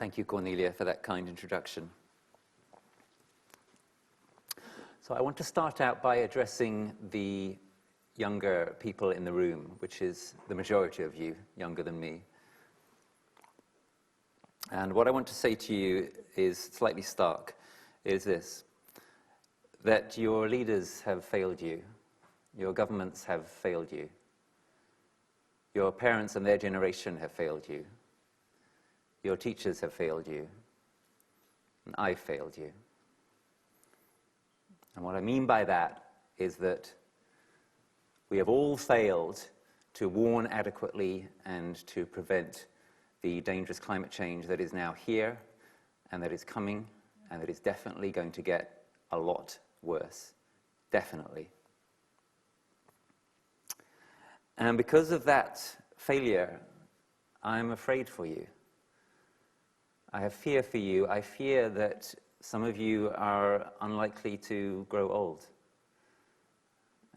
Thank you, Cornelia, for that kind introduction. So I want to start out by addressing the younger people in the room, which is the majority of you, younger than me. And what I want to say to you is slightly stark, is this, that your leaders have failed you, your governments have failed you, your parents and their generation have failed you, your teachers have failed you, and I've failed you. And what I mean by that is that we have all failed to warn adequately and to prevent the dangerous climate change that is now here and that is coming and that is definitely going to get a lot worse. Definitely. And because of that failure, I'm afraid for you. I have fear for you. I fear that some of you are unlikely to grow old.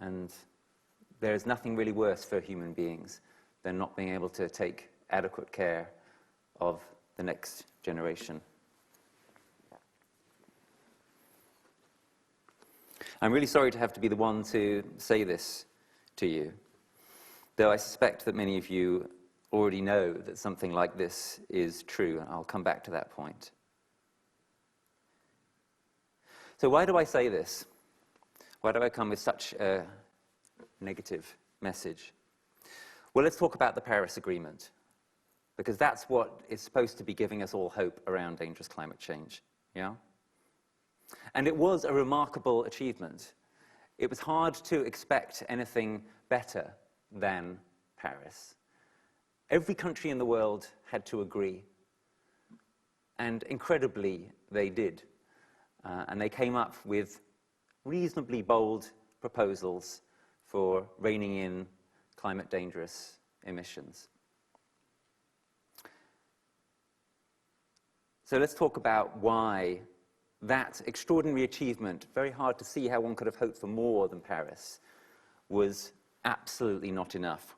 And there is nothing really worse for human beings than not being able to take adequate care of the next generation. I'm really sorry to have to be the one to say this to you, though I suspect that many of you already know that something like this is true. I'll come back to that point. So why do I say this? Why do I come with such a negative message? Well, let's talk about the Paris Agreement, because that's what is supposed to be giving us all hope around dangerous climate change, yeah? And it was a remarkable achievement. It was hard to expect anything better than Paris. Every country in the world had to agree, and incredibly, they did. And they came up with reasonably bold proposals for reining in climate-dangerous emissions. So let's talk about why that extraordinary achievement, very hard to see how one could have hoped for more than Paris, was absolutely not enough.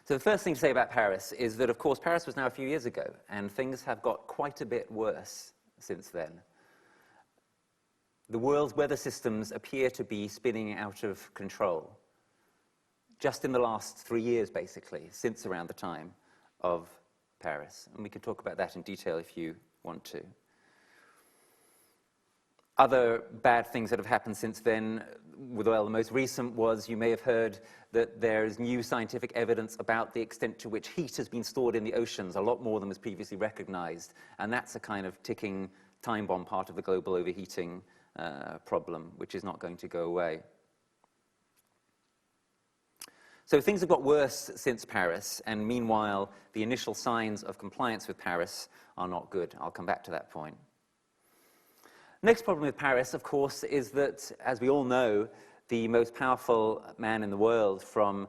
So the first thing to say about Paris is that, of course, Paris was now a few years ago, and things have got quite a bit worse since then. The world's weather systems appear to be spinning out of control. Just in the last 3 years, basically, since around the time of Paris. And we can talk about that in detail if you want to. Other bad things that have happened since then, well, the most recent was, you may have heard that there is new scientific evidence about the extent to which heat has been stored in the oceans, a lot more than was previously recognized. And that's a kind of ticking time bomb, part of the global overheating problem, which is not going to go away. So things have got worse since Paris, and meanwhile, the initial signs of compliance with Paris are not good. I'll come back to that point. Next problem with Paris, of course, is that, as we all know, the most powerful man in the world, from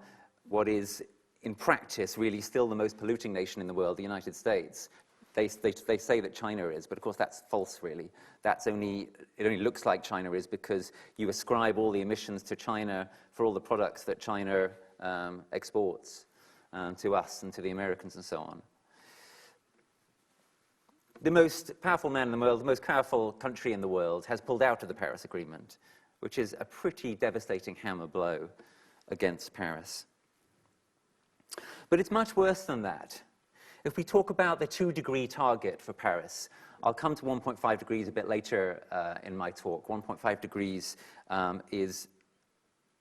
what is, in practice, really still the most polluting nation in the world, the United States. They say that China is, but of course that's false, really. It only looks like China is because you ascribe all the emissions to China for all the products that China exports to us and to the Americans and so on. The most powerful man in the world, the most powerful country in the world, has pulled out of the Paris Agreement, which is a pretty devastating hammer blow against Paris. But it's much worse than that. If we talk about the 2-degree target for Paris, I'll come to 1.5 degrees a bit later in my talk. 1.5 degrees is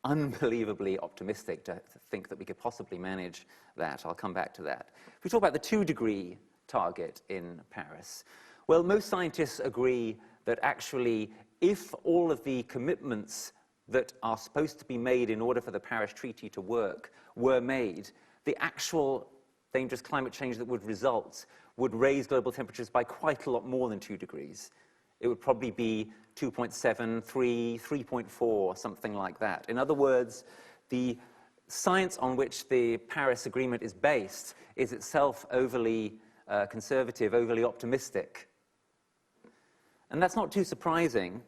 unbelievably optimistic to think that we could possibly manage that. I'll come back to that. If we talk about the 2-degree target in Paris, well, most scientists agree that actually, if all of the commitments that are supposed to be made in order for the Paris Treaty to work were made, the actual dangerous climate change that would result would raise global temperatures by quite a lot more than 2 degrees. It would probably be 2.7, 3, 3.4, something like that. In other words, the science on which the Paris Agreement is based is itself overly conservative, overly optimistic. And that's not too surprising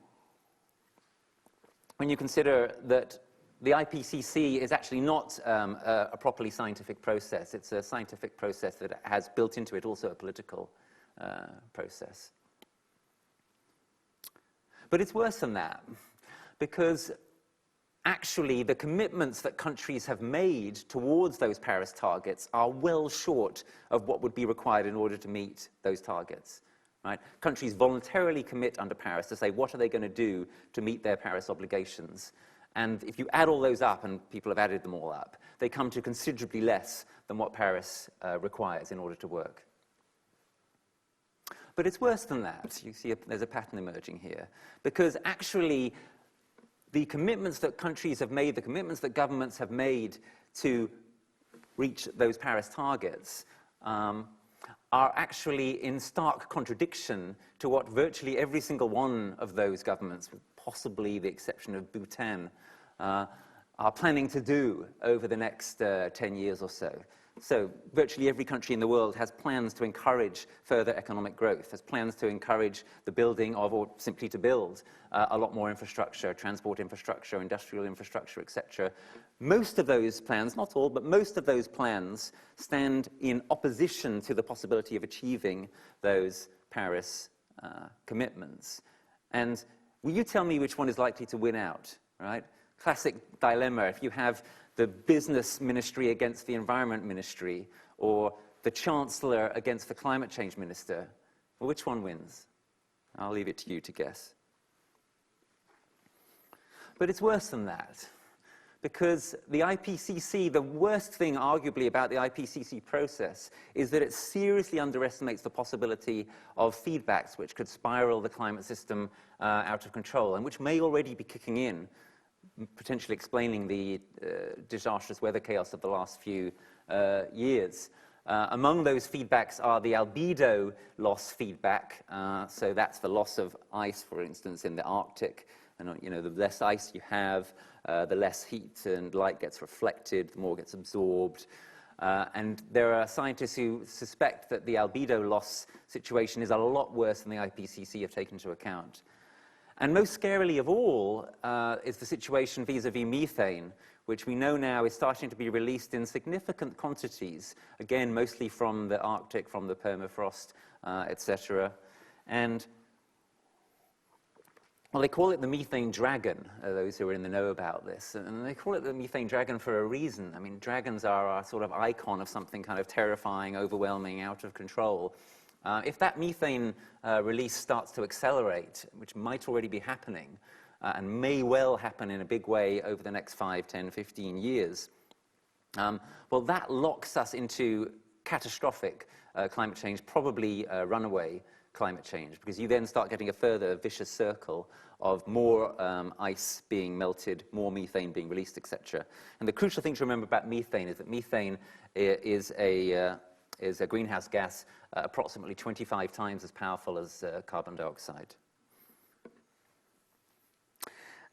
when you consider that the IPCC is actually not a properly scientific process. It's a scientific process that has built into it also a political process. But it's worse than that, because actually the commitments that countries have made towards those Paris targets are well short of what would be required in order to meet those targets. Right? Countries voluntarily commit under Paris to say what are they going to do to meet their Paris obligations. And if you add all those up, and people have added them all up, they come to considerably less than what Paris requires in order to work. But it's worse than that. You see there's a pattern emerging here. Because actually, the commitments that countries have made, the commitments that governments have made to reach those Paris targets are actually in stark contradiction to what virtually every single one of those governments, with possibly the exception of Bhutan, are planning to do over the next 10 years or so. So virtually every country in the world has plans to encourage further economic growth, has plans to encourage the building of, or simply to build, a lot more infrastructure, transport infrastructure, industrial infrastructure, etc. Most of those plans, not all, but most of those plans stand in opposition to the possibility of achieving those Paris commitments. And will you tell me which one is likely to win out, right? Classic dilemma. If you have the business ministry against the environment ministry, or the chancellor against the climate change minister, well, which one wins? I'll leave it to you to guess. But it's worse than that, because the IPCC, the worst thing arguably about the IPCC process is that it seriously underestimates the possibility of feedbacks which could spiral the climate system out of control, and which may already be kicking in, potentially explaining the disastrous weather chaos of the last few years. Among those feedbacks are the albedo loss feedback. So that's the loss of ice, for instance, in the Arctic. And you know, the less ice you have, the less heat and light gets reflected, the more gets absorbed. And there are scientists who suspect that the albedo loss situation is a lot worse than the IPCC have taken into account. And most scarily of all is the situation vis-à-vis methane, which we know now is starting to be released in significant quantities, again, mostly from the Arctic, from the permafrost, etc. And, well, they call it the methane dragon, those who are in the know about this. And they call it the methane dragon for a reason. I mean, dragons are a sort of icon of something kind of terrifying, overwhelming, out of control. If that methane release starts to accelerate, which might already be happening, and may well happen in a big way over the next 5, 10, 15 years, well, that locks us into catastrophic climate change, probably runaway climate change, because you then start getting a further vicious circle of more ice being melted, more methane being released, etc. And the crucial thing to remember about methane is that methane is a greenhouse gas approximately 25 times as powerful as carbon dioxide.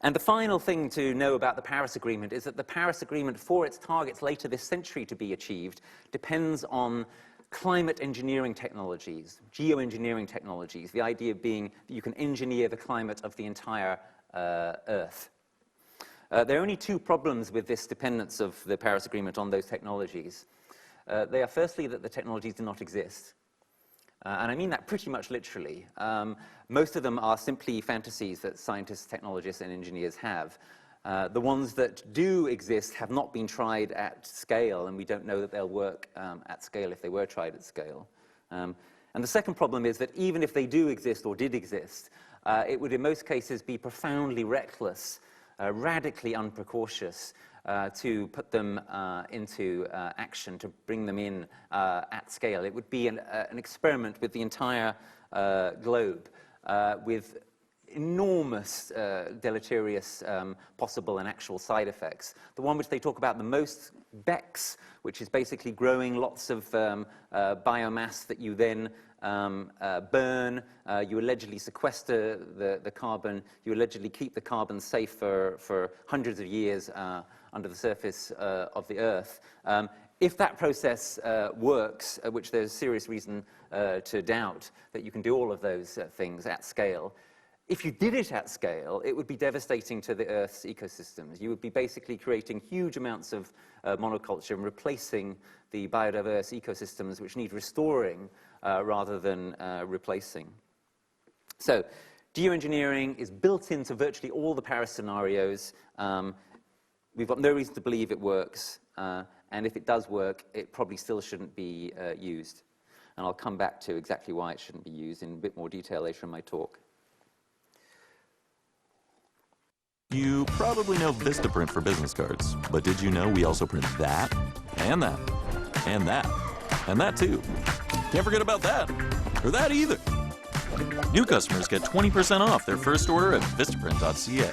And the final thing to know about the Paris Agreement is that the Paris Agreement, for its targets later this century to be achieved, depends on climate engineering technologies, geoengineering technologies, the idea being that you can engineer the climate of the entire Earth. There are only two problems with this dependence of the Paris Agreement on those technologies. They are firstly that the technologies do not exist. And I mean that pretty much literally. Most of them are simply fantasies that scientists, technologists, and engineers have. The ones that do exist have not been tried at scale, and we don't know that they'll work at scale if they were tried at scale. And the second problem is that even if they do exist or did exist, it would in most cases be profoundly reckless, radically unprecautious, to put them into action, to bring them in at scale. It would be an experiment with the entire globe, with enormous deleterious possible and actual side effects. The one which they talk about the most, BECCS, which is basically growing lots of biomass that you then burn, you allegedly sequester the carbon, you allegedly keep the carbon safe for hundreds of years under the surface of the Earth. If that process works, which there's serious reason to doubt that you can do all of those things at scale, if you did it at scale, it would be devastating to the Earth's ecosystems. You would be basically creating huge amounts of monoculture and replacing the biodiverse ecosystems which need restoring rather than replacing. So, geoengineering is built into virtually all the Paris scenarios. We've got no reason to believe it works, and if it does work, it probably still shouldn't be used. And I'll come back to exactly why it shouldn't be used in a bit more detail later in my talk. You probably know Vistaprint for business cards, but did you know we also print that, and that, and that, and that too? Can't forget about that, or that either. New customers get 20% off their first order at vistaprint.ca.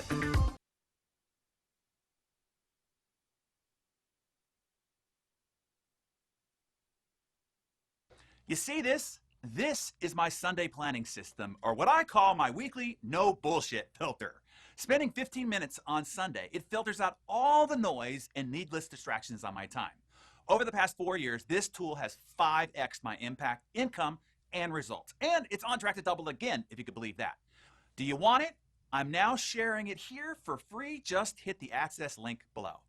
You see this? This is my Sunday planning system, or what I call my weekly no bullshit filter. Spending 15 minutes on Sunday, it filters out all the noise and needless distractions on my time. Over the past 4 years, this tool has 5x'd my impact, income, and results. And it's on track to double again, if you could believe that. Do you want it? I'm now sharing it here for free. Just hit the access link below.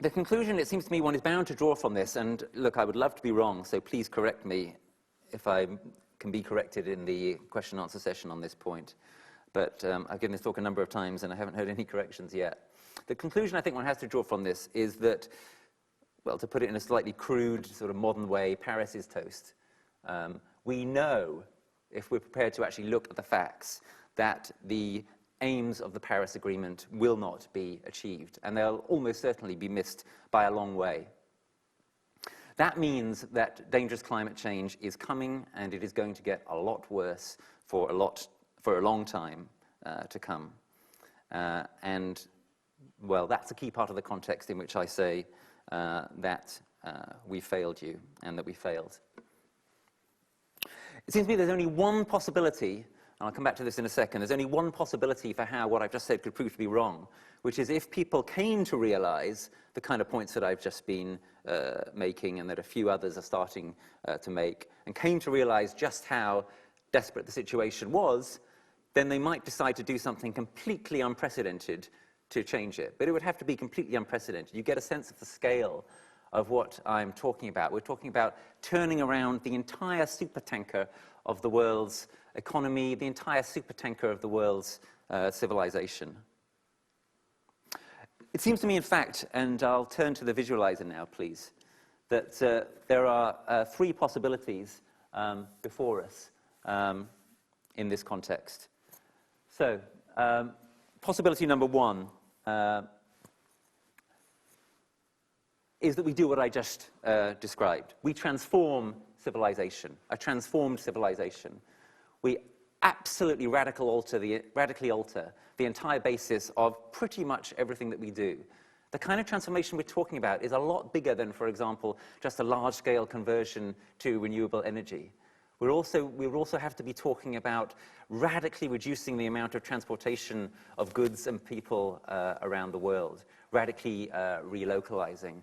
The conclusion, it seems to me, one is bound to draw from this, and look, I would love to be wrong, so please correct me if I can be corrected in the question and answer session on this point. But I've given this talk a number of times and I haven't heard any corrections yet. The conclusion I think one has to draw from this is that, well, to put it in a slightly crude, sort of modern way, Paris is toast. We know, if we're prepared to actually look at the facts, that the aims of the Paris Agreement will not be achieved, and they'll almost certainly be missed by a long way. That means that dangerous climate change is coming, and it is going to get a lot worse for a long time to come. And, well, that's a key part of the context in which I say that we failed you, and that we failed. It seems to me there's only one possibility, and I'll come back to this in a second, there's only one possibility for how what I've just said could prove to be wrong, which is if people came to realize the kind of points that I've just been making and that a few others are starting to make, and came to realize just how desperate the situation was, then they might decide to do something completely unprecedented to change it. But it would have to be completely unprecedented. You get a sense of the scale of what I'm talking about. We're talking about turning around the entire supertanker of the world's economy, the entire supertanker of the world's civilization. It seems to me, in fact, and I'll turn to the visualizer now, please, that there are three possibilities before us in this context. So, possibility number one is that we do what I just described. We transform civilization, a transformed civilization. We absolutely radically alter the entire basis of pretty much everything that we do. The kind of transformation we're talking about is a lot bigger than, for example, just a large-scale conversion to renewable energy. We also have to be talking about radically reducing the amount of transportation of goods and people around the world, radically relocalizing,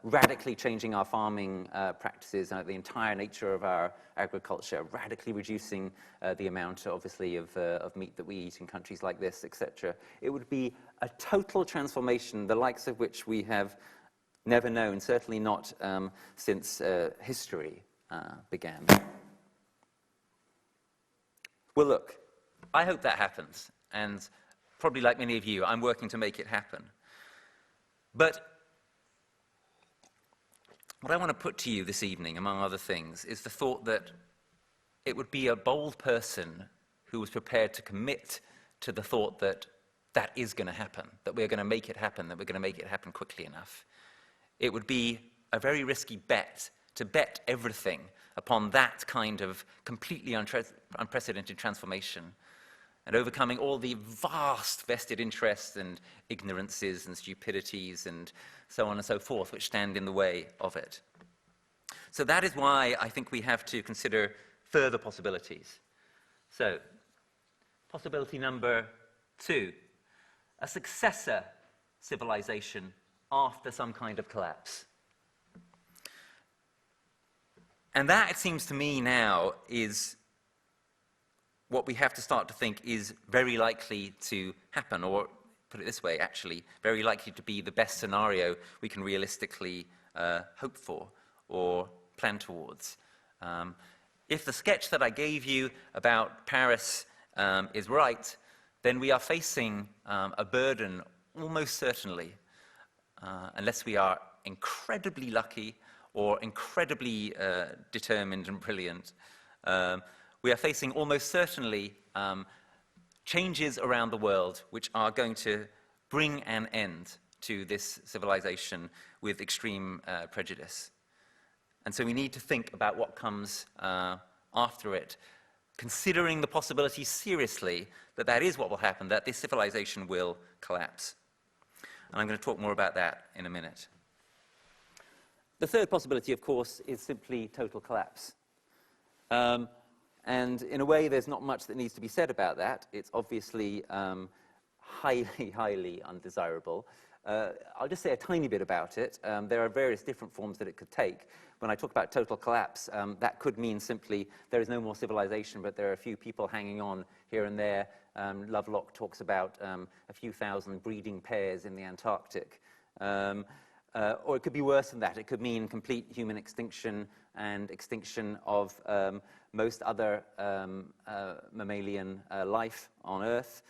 radically changing our farming practices, the entire nature of our agriculture, radically reducing the amount, obviously, of meat that we eat in countries like this, etc. It would be a total transformation, the likes of which we have never known, certainly not since history began. Well, look, I hope that happens, and probably like many of you, I'm working to make it happen. But what I want to put to you this evening, among other things, is the thought that it would be a bold person who was prepared to commit to the thought that that is going to happen, that we're going to make it happen, that we're going to make it happen quickly enough. It would be a very risky bet to bet everything upon that kind of completely unprecedented transformation and overcoming all the vast vested interests and ignorances and stupidities and so on and so forth which stand in the way of it. So that is why I think we have to consider further possibilities. So, possibility number 2, a successor civilization after some kind of collapse. And that, it seems to me now, is what we have to start to think is very likely to happen, or put it this way, actually, very likely to be the best scenario we can realistically hope for or plan towards. If the sketch that I gave you about Paris is right, then we are facing a burden almost certainly, unless we are incredibly lucky or incredibly determined and brilliant, we are facing almost certainly changes around the world which are going to bring an end to this civilization with extreme prejudice. And so we need to think about what comes after it, considering the possibility seriously that that is what will happen, that this civilization will collapse. And I'm going to talk more about that in a minute. The third possibility, of course, is simply total collapse. And in a way, there's not much that needs to be said about that. It's obviously highly, highly undesirable. I'll just say a tiny bit about it. There are various different forms that it could take. When I talk about total collapse, that could mean simply there is no more civilization, but there are a few people hanging on here and there. Lovelock talks about a few thousand breeding pairs in the Antarctic. Or it could be worse than that. It could mean complete human extinction and extinction of most other mammalian life on Earth.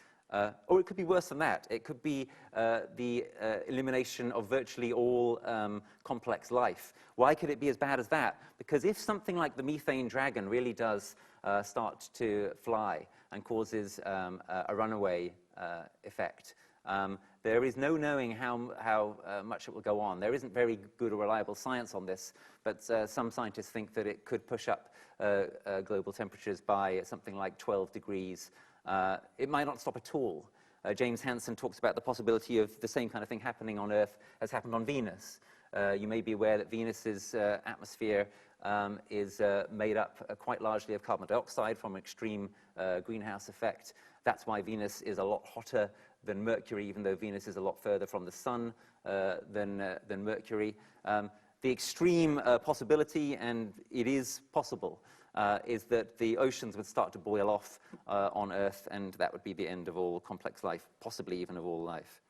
Or it could be worse than that. It could be the elimination of virtually all complex life. Why could it be as bad as that? Because if something like the methane dragon really does start to fly and causes a runaway effect, there is no knowing how much it will go on. There isn't very good or reliable science on this, but some scientists think that it could push up global temperatures by something like 12 degrees. It might not stop at all. James Hansen talks about the possibility of the same kind of thing happening on Earth as happened on Venus. You may be aware that Venus's atmosphere is made up quite largely of carbon dioxide from an extreme greenhouse effect. That's why Venus is a lot hotter than Mercury, even though Venus is a lot further from the sun than Mercury. The extreme possibility, and it is possible, is that the oceans would start to boil off on Earth, and that would be the end of all complex life, possibly even of all life.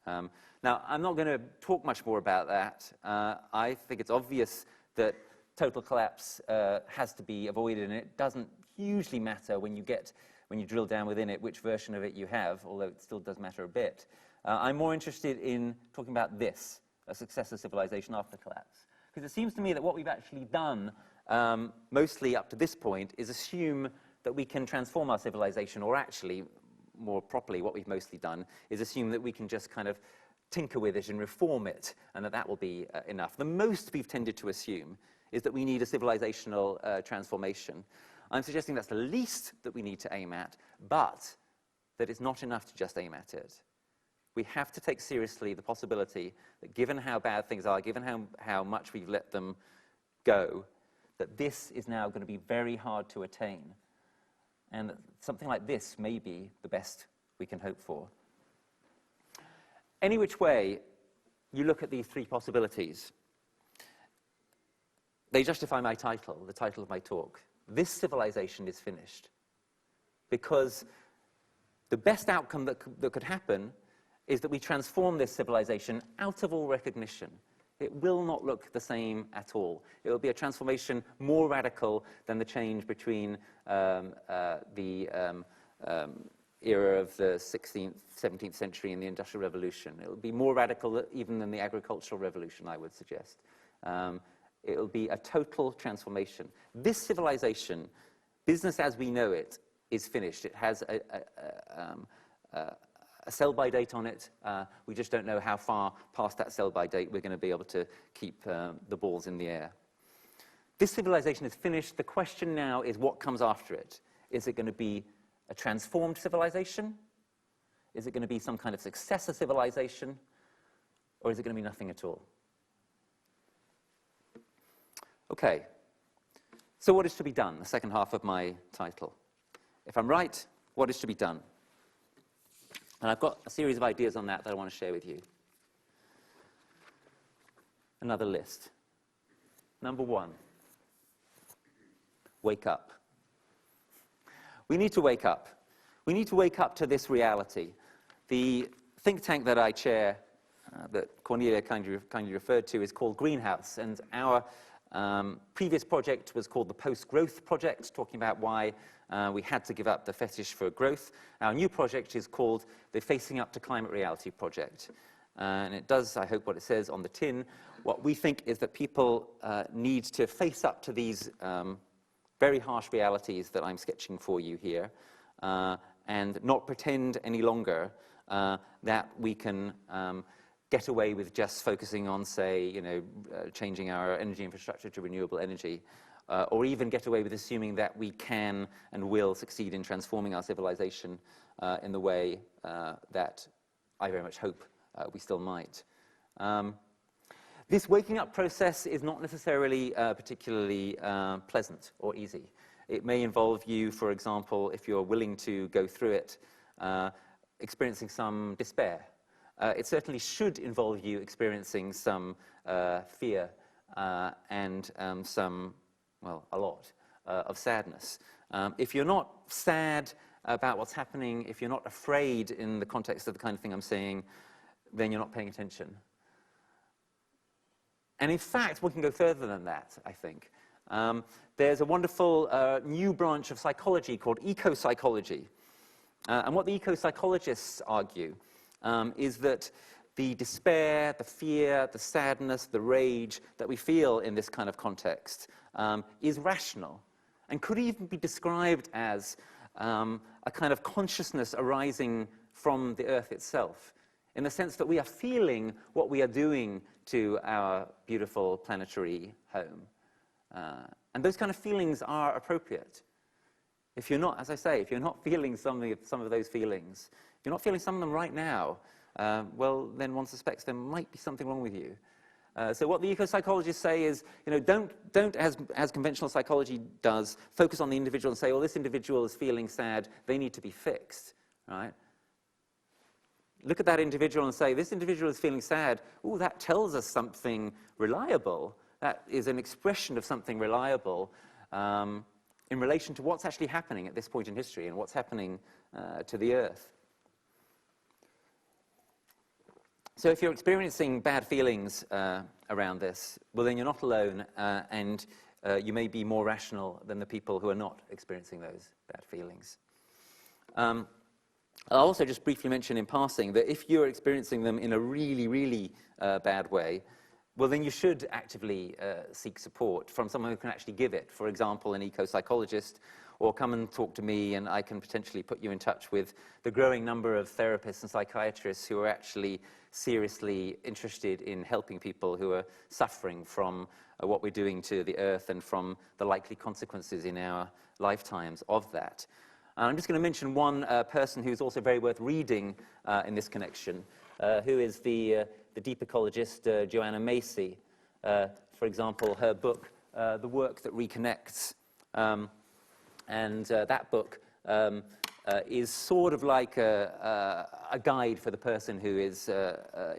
Now, I'm not going to talk much more about that. I think it's obvious that total collapse has to be avoided, and it doesn't hugely matter when you drill down within it which version of it you have, although it still does matter a bit. I'm more interested in talking about this, a successor civilization after collapse. Because it seems to me that what we've actually done, mostly up to this point, is assume that we can transform our civilization, or actually, more properly, what we've mostly done is assume that we can just kind of tinker with it and reform it, and that will be enough. The most we've tended to assume is that we need a civilizational transformation. I'm suggesting that's the least that we need to aim at, but that it's not enough to just aim at it. We have to take seriously the possibility that given how bad things are, given how much we've let them go, that this is now going to be very hard to attain. And that something like this may be the best we can hope for. Any which way you look at these three possibilities, they justify my title, the title of my talk. This civilization is finished. Because the best outcome that could happen is that we transform this civilization out of all recognition. It will not look the same at all. It will be a transformation more radical than the change between the era of the 16th, 17th century and the Industrial Revolution. It will be more radical even than the Agricultural Revolution, I would suggest. It will be a total transformation. This civilization, business as we know it, is finished. It has a sell-by date on it. We just don't know how far past that sell-by date we're going to be able to keep the balls in the air. This civilization is finished. The question now is what comes after it. Is it going to be a transformed civilization? Is it going to be some kind of successor civilization? Or is it going to be nothing at all? Okay. So what is to be done? The second half of my title. If I'm right, what is to be done? And I've got a series of ideas on that I want to share with you. Another list. Number one, wake up. We need to wake up. We need to wake up to this reality. The think tank that I chair, that Cornelia kindly referred to, is called Greenhouse, and our previous project was called the Post-Growth Project, talking about why we had to give up the fetish for growth. Our new project is called the Facing Up to Climate Reality Project, and it does, I hope, what it says on the tin. What we think is that people need to face up to these very harsh realities that I'm sketching for you here, and not pretend any longer that we can get away with just focusing on, say, changing our energy infrastructure to renewable energy, or even get away with assuming that we can and will succeed in transforming our civilization in the way that I very much hope we still might. This waking up process is not necessarily particularly pleasant or easy. It may involve you, for example, if you're willing to go through it, experiencing some despair. It certainly should involve you experiencing some fear and some, well, a lot of sadness. If you're not sad about what's happening, if you're not afraid in the context of the kind of thing I'm saying, then you're not paying attention. And in fact, we can go further than that, I think. There's a wonderful new branch of psychology called eco-psychology. And what the eco-psychologists argue is that the despair, the fear, the sadness, the rage that we feel in this kind of context is rational and could even be described as a kind of consciousness arising from the earth itself, in the sense that we are feeling what we are doing to our beautiful planetary home. And those kind of feelings are appropriate. If you're not, as I say, if you're not feeling some of those feelings, if you're not feeling some of them right now, well, then one suspects there might be something wrong with you. So what the eco-psychologists say is, don't as conventional psychology does, focus on the individual and say, well, this individual is feeling sad, they need to be fixed, right? Look at that individual and say, this individual is feeling sad. Ooh, that tells us something reliable. That is an expression of something reliable in relation to what's actually happening at this point in history and what's happening to the earth. So if you're experiencing bad feelings around this, well, then you're not alone, and you may be more rational than the people who are not experiencing those bad feelings. I'll also just briefly mention in passing that if you're experiencing them in a really, really bad way, well, then you should actively seek support from someone who can actually give it. For example, an eco-psychologist, or come and talk to me, and I can potentially put you in touch with the growing number of therapists and psychiatrists who are actually seriously interested in helping people who are suffering from what we're doing to the earth and from the likely consequences in our lifetimes of that. I'm just going to mention one person who's also very worth reading in this connection, who is the deep ecologist Joanna Macy. For example, her book, The Work That Reconnects. And that book is sort of like a guide for the person who is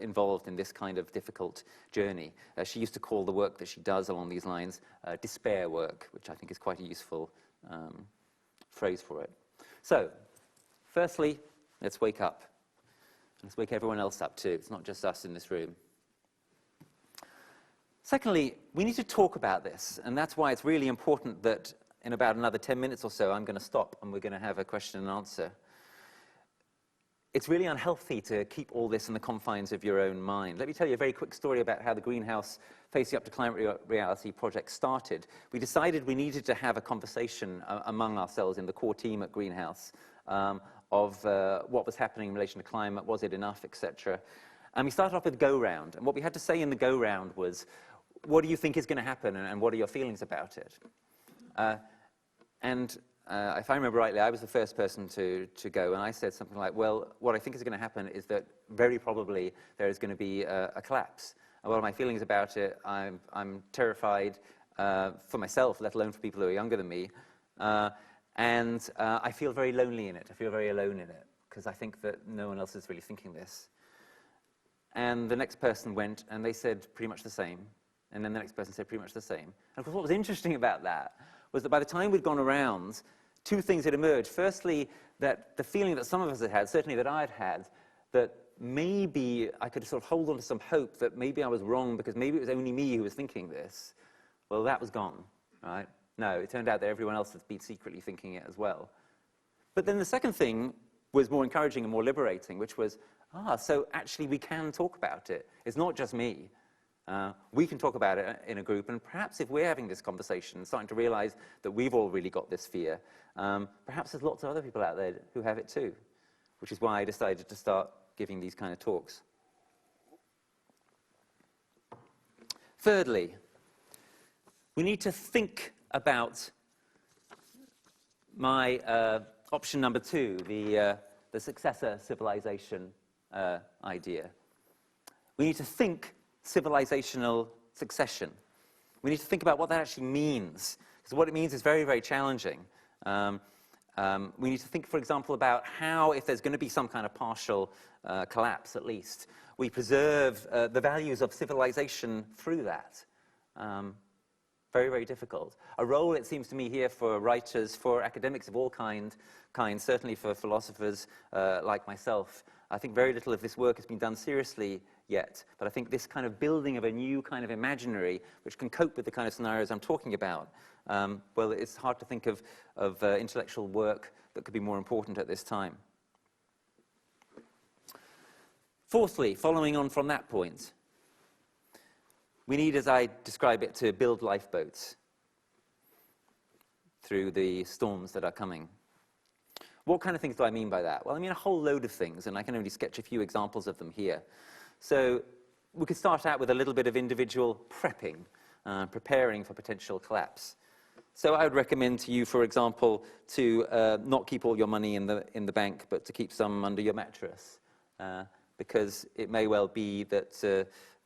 involved in this kind of difficult journey. She used to call the work that she does along these lines despair work, which I think is quite a useful phrase for it. So, firstly, let's wake up. Let's wake everyone else up too. It's not just us in this room. Secondly, we need to talk about this, and that's why it's really important that in about another 10 minutes or so, I'm going to stop and we're going to have a question and answer. It's really unhealthy to keep all this in the confines of your own mind. Let me tell you a very quick story about how the Greenhouse Facing Up to Climate Reality project started. We decided we needed to have a conversation among ourselves in the core team at Greenhouse of what was happening in relation to climate, was it enough, etc. And we started off with a go-round. And what we had to say in the go-round was, what do you think is going to happen, and what are your feelings about it? If I remember rightly, I was the first person to go, and I said something like, well, what I think is going to happen is that very probably there is going to be a collapse. And what are my feelings about it? I'm terrified for myself, let alone for people who are younger than me. And I feel very lonely in it. I feel very alone in it, because I think that no one else is really thinking this. And the next person went, and they said pretty much the same. And then the next person said pretty much the same. And of course, what was interesting about that was that by the time we'd gone around, two things had emerged. Firstly, that the feeling that some of us had had, certainly that I'd had, that maybe I could sort of hold on to some hope that maybe I was wrong because maybe it was only me who was thinking this. Well, that was gone, right? No, it turned out that everyone else had been secretly thinking it as well. But then the second thing was more encouraging and more liberating, which was, so actually we can talk about it. It's not just me. We can talk about it in a group, and perhaps if we're having this conversation, starting to realize that we've all really got this fear, perhaps there's lots of other people out there who have it too, which is why I decided to start giving these kind of talks. Thirdly, we need to think about my option number 2, the successor civilization idea. We need to think civilizational succession. We need to think about what that actually means, because what it means is very, very challenging. We need to think, for example, about how, if there's going to be some kind of partial collapse at least, we preserve the values of civilization through that. Very, very difficult. A role, it seems to me, here for writers, for academics of all kinds, certainly for philosophers like myself. I think very little of this work has been done seriously yet, but I think this kind of building of a new kind of imaginary, which can cope with the kind of scenarios I'm talking about, well, it's hard to think of intellectual work that could be more important at this time. Fourthly, following on from that point, we need, as I describe it, to build lifeboats through the storms that are coming. What kind of things do I mean by that? Well, I mean a whole load of things, and I can only sketch a few examples of them here. So we could start out with a little bit of individual prepping, preparing for potential collapse. So I would recommend to you, for example, to not keep all your money in the bank, but to keep some under your mattress, because it may well be that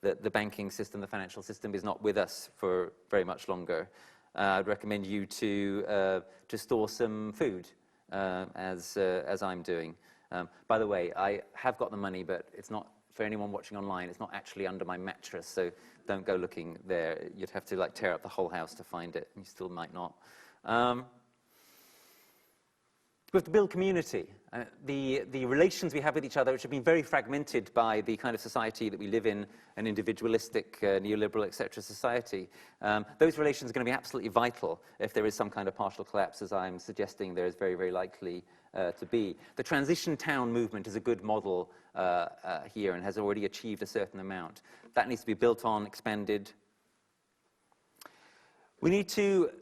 the banking system, the financial system, is not with us for very much longer. I'd recommend you to store some food, as I'm doing. By the way, I have got the money, but it's not, for anyone watching online, it's not actually under my mattress, so don't go looking there. You'd have to like tear up the whole house to find it, and you still might not. We have to build community. The relations we have with each other, which have been very fragmented by the kind of society that we live in, an individualistic, neoliberal, etc. society, those relations are going to be absolutely vital if there is some kind of partial collapse, as I'm suggesting there is very, very likely to be. The transition town movement is a good model here and has already achieved a certain amount. That needs to be built on, expanded. We need to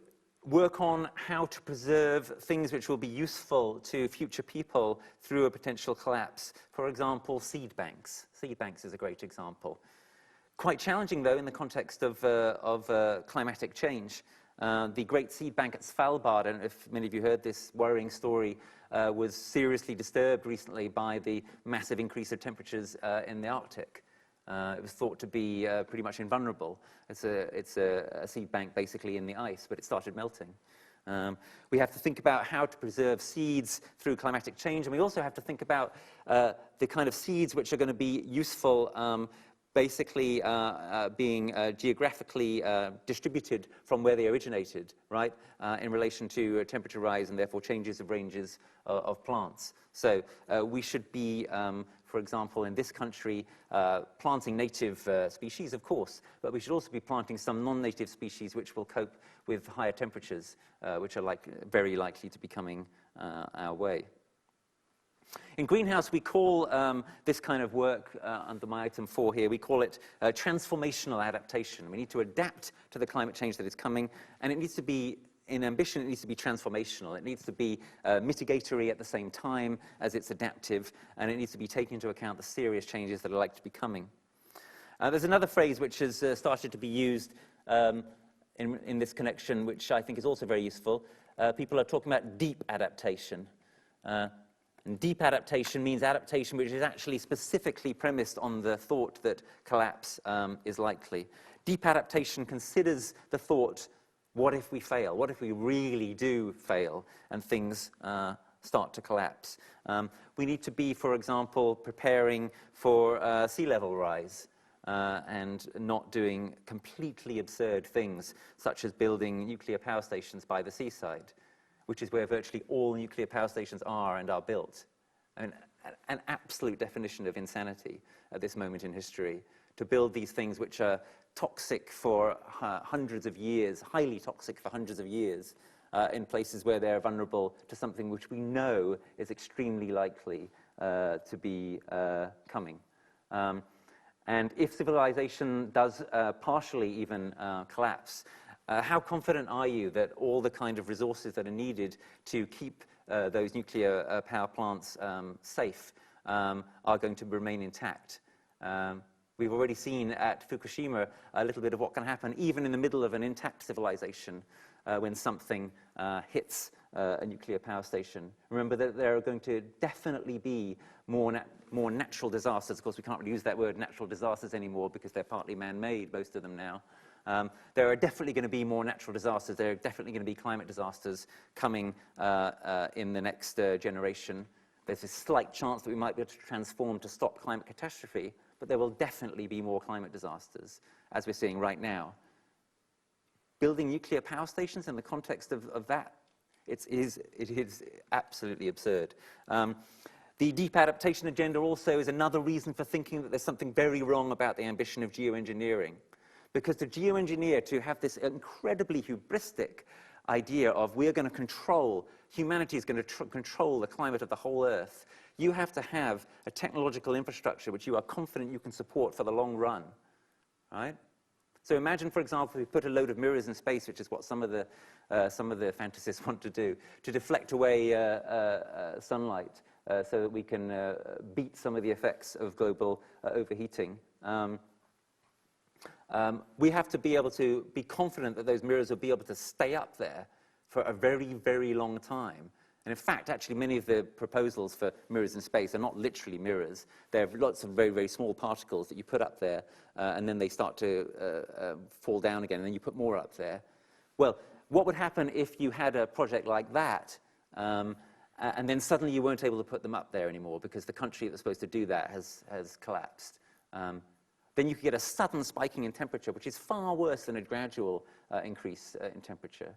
work on how to preserve things which will be useful to future people through a potential collapse. For example, seed banks. Seed banks is a great example. Quite challenging, though, in the context of climatic change. The great seed bank at Svalbard, and if many of you heard this worrying story, was seriously disturbed recently by the massive increase of temperatures in the Arctic. It was thought to be pretty much invulnerable. It's a seed bank basically in the ice, but it started melting. We have to think about how to preserve seeds through climatic change, and we also have to think about the kind of seeds which are going to be useful, basically being geographically distributed from where they originated, right, in relation to temperature rise and therefore changes of ranges of plants. So we should be, for example, in this country, planting native species, of course, but we should also be planting some non-native species which will cope with higher temperatures, which are very likely to be coming our way. In Greenhouse, we call this kind of work, under my item 4 here, we call it transformational adaptation. We need to adapt to the climate change that is coming, and it needs to be, in ambition, it needs to be transformational. It needs to be mitigatory at the same time as it's adaptive, and it needs to be taking into account the serious changes that are likely to be coming. There's another phrase which has started to be used in this connection, which I think is also very useful. People are talking about deep adaptation. And deep adaptation means adaptation which is actually specifically premised on the thought that collapse is likely. Deep adaptation considers the thought, what if we fail? What if we really do fail and things start to collapse? We need to be, for example, preparing for sea level rise. and not doing completely absurd things, such as building nuclear power stations by the seaside, which is where virtually all nuclear power stations are and are built. I mean, an absolute definition of insanity at this moment in history, to build these things which are toxic for hundreds of years, highly toxic for hundreds of years, in places where they're vulnerable to something which we know is extremely likely to be coming. And if civilization does partially even collapse, how confident are you that all the kind of resources that are needed to keep those nuclear power plants safe are going to remain intact? We've already seen at Fukushima a little bit of what can happen even in the middle of an intact civilization when something hits a nuclear power station. Remember that there are going to definitely be more natural disasters. Of course, we can't really use that word natural disasters anymore because they're partly man-made, most of them now. There are definitely going to be more natural disasters. There are definitely going to be climate disasters coming in the next generation. There's a slight chance that we might be able to transform to stop climate catastrophe, but there will definitely be more climate disasters, as we're seeing right now. Building nuclear power stations in the context of that, it is absolutely absurd. The deep adaptation agenda also is another reason for thinking that there's something very wrong about the ambition of geoengineering. Because to geoengineer, to have this incredibly hubristic idea of we're going to control, humanity is going to control the climate of the whole Earth, you have to have a technological infrastructure which you are confident you can support for the long run, right? So imagine, for example, we put a load of mirrors in space, which is what some of the fantasists want to do, to deflect away sunlight so that we can beat some of the effects of global overheating. We have to be able to be confident that those mirrors will be able to stay up there for a very, very long time. And in fact, actually, many of the proposals for mirrors in space are not literally mirrors. There are lots of very, very small particles that you put up there, and then they start to fall down again, and then you put more up there. Well, what would happen if you had a project like that, and then suddenly you weren't able to put them up there anymore because the country that was supposed to do that has collapsed? Then you could get a sudden spiking in temperature, which is far worse than a gradual increase in temperature.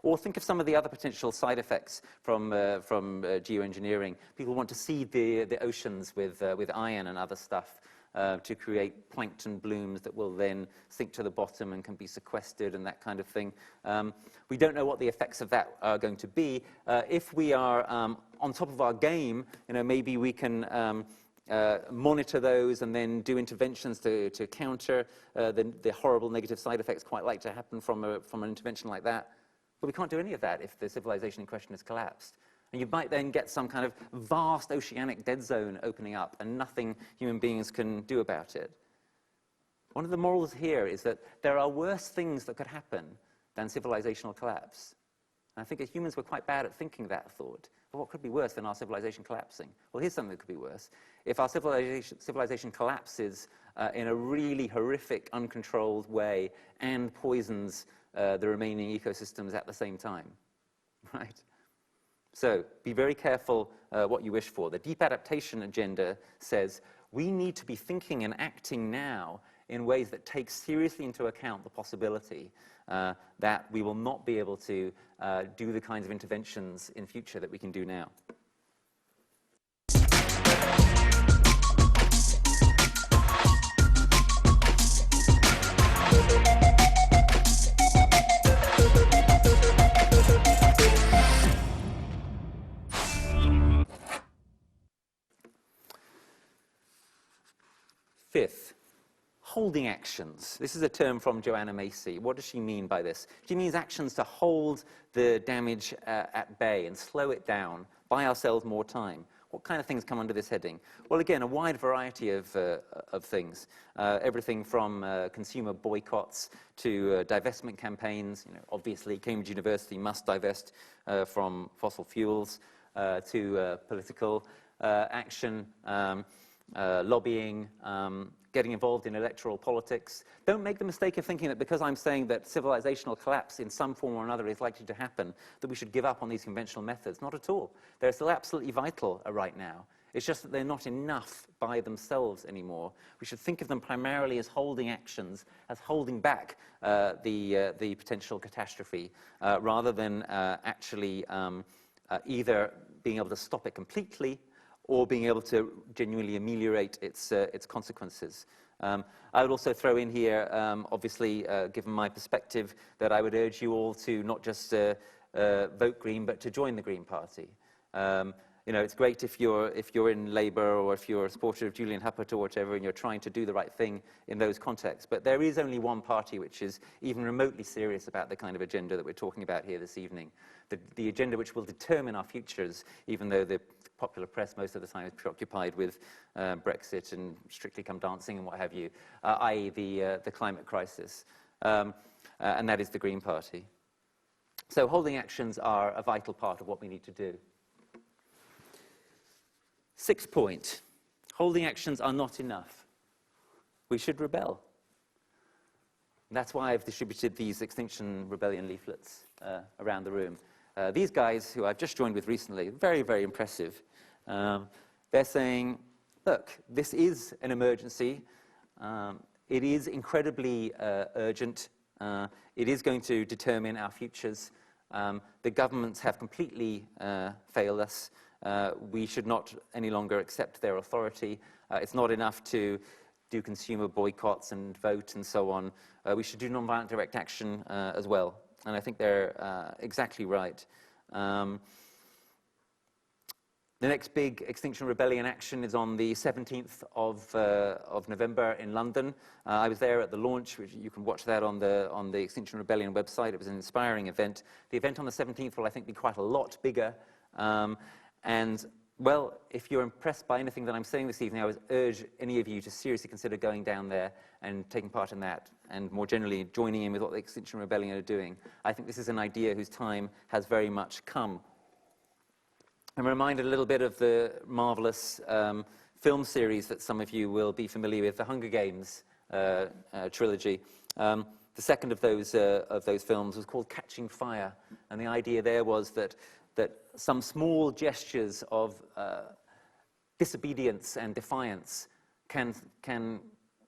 Or think of some of the other potential side effects from geoengineering. People want to seed the oceans with iron and other stuff to create plankton blooms that will then sink to the bottom and can be sequestered and that kind of thing. We don't know what the effects of that are going to be. If we are on top of our game, maybe we can monitor those and then do interventions to counter the horrible negative side effects quite likely to happen from an intervention like that. But we can't do any of that if the civilization in question has collapsed. And you might then get some kind of vast oceanic dead zone opening up and nothing human beings can do about it. One of the morals here is that there are worse things that could happen than civilizational collapse. And I think as humans we're quite bad at thinking that thought. But what could be worse than our civilization collapsing? Well, here's something that could be worse. If our civilization collapses in a really horrific, uncontrolled way and poisons the remaining ecosystems at the same time, right? So be very careful what you wish for. The deep adaptation agenda says we need to be thinking and acting now in ways that take seriously into account the possibility that we will not be able to do the kinds of interventions in future that we can do now. Fifth, holding actions. This is a term from Joanna Macy. What does she mean by this? She means actions to hold the damage at bay and slow it down, buy ourselves more time. What kind of things come under this heading? Well, again, a wide variety of things. Everything from consumer boycotts to divestment campaigns. Obviously, Cambridge University must divest from fossil fuels, to political action, lobbying, getting involved in electoral politics. Don't make the mistake of thinking that because I'm saying that civilizational collapse in some form or another is likely to happen, that we should give up on these conventional methods. Not at all. They're still absolutely vital right now. It's just that they're not enough by themselves anymore. We should think of them primarily as holding actions, as holding back the potential catastrophe, rather than actually either being able to stop it completely or being able to genuinely ameliorate its consequences. I would also throw in here, obviously, given my perspective, that I would urge you all to not just vote Green, but to join the Green Party. You know, it's great if you're in Labour or if you're a supporter of Julian Huppert or whatever, and you're trying to do the right thing in those contexts. But there is only one party which is even remotely serious about the kind of agenda that we're talking about here this evening. The agenda which will determine our futures, even though the popular press most of the time is preoccupied with Brexit and Strictly Come Dancing and what have you, i.e. the climate crisis. And that is the Green Party. So holding actions are a vital part of what we need to do. Sixth point, holding actions are not enough. We should rebel. And that's why I've distributed these Extinction Rebellion leaflets around the room. These guys, who I've just joined with recently, very, very impressive. They're saying, look, this is an emergency. It is incredibly urgent. It is going to determine our futures. The governments have completely failed us. We should not any longer accept their authority. It's not enough to do consumer boycotts and vote and so on. We should do nonviolent direct action as well. And I think they're exactly right. The next big Extinction Rebellion action is on the 17th of November in London. I was there at the launch, which you can watch that on the Extinction Rebellion website. It was an inspiring event. The event on the 17th will, I think, be quite a lot bigger. And, well, if you're impressed by anything that I'm saying this evening, I would urge any of you to seriously consider going down there and taking part in that, and more generally joining in with what the Extinction Rebellion are doing. I think this is an idea whose time has very much come. I'm reminded a little bit of the marvelous film series that some of you will be familiar with, the Hunger Games trilogy. The second of those films was called Catching Fire, and the idea there was that some small gestures of disobedience and defiance can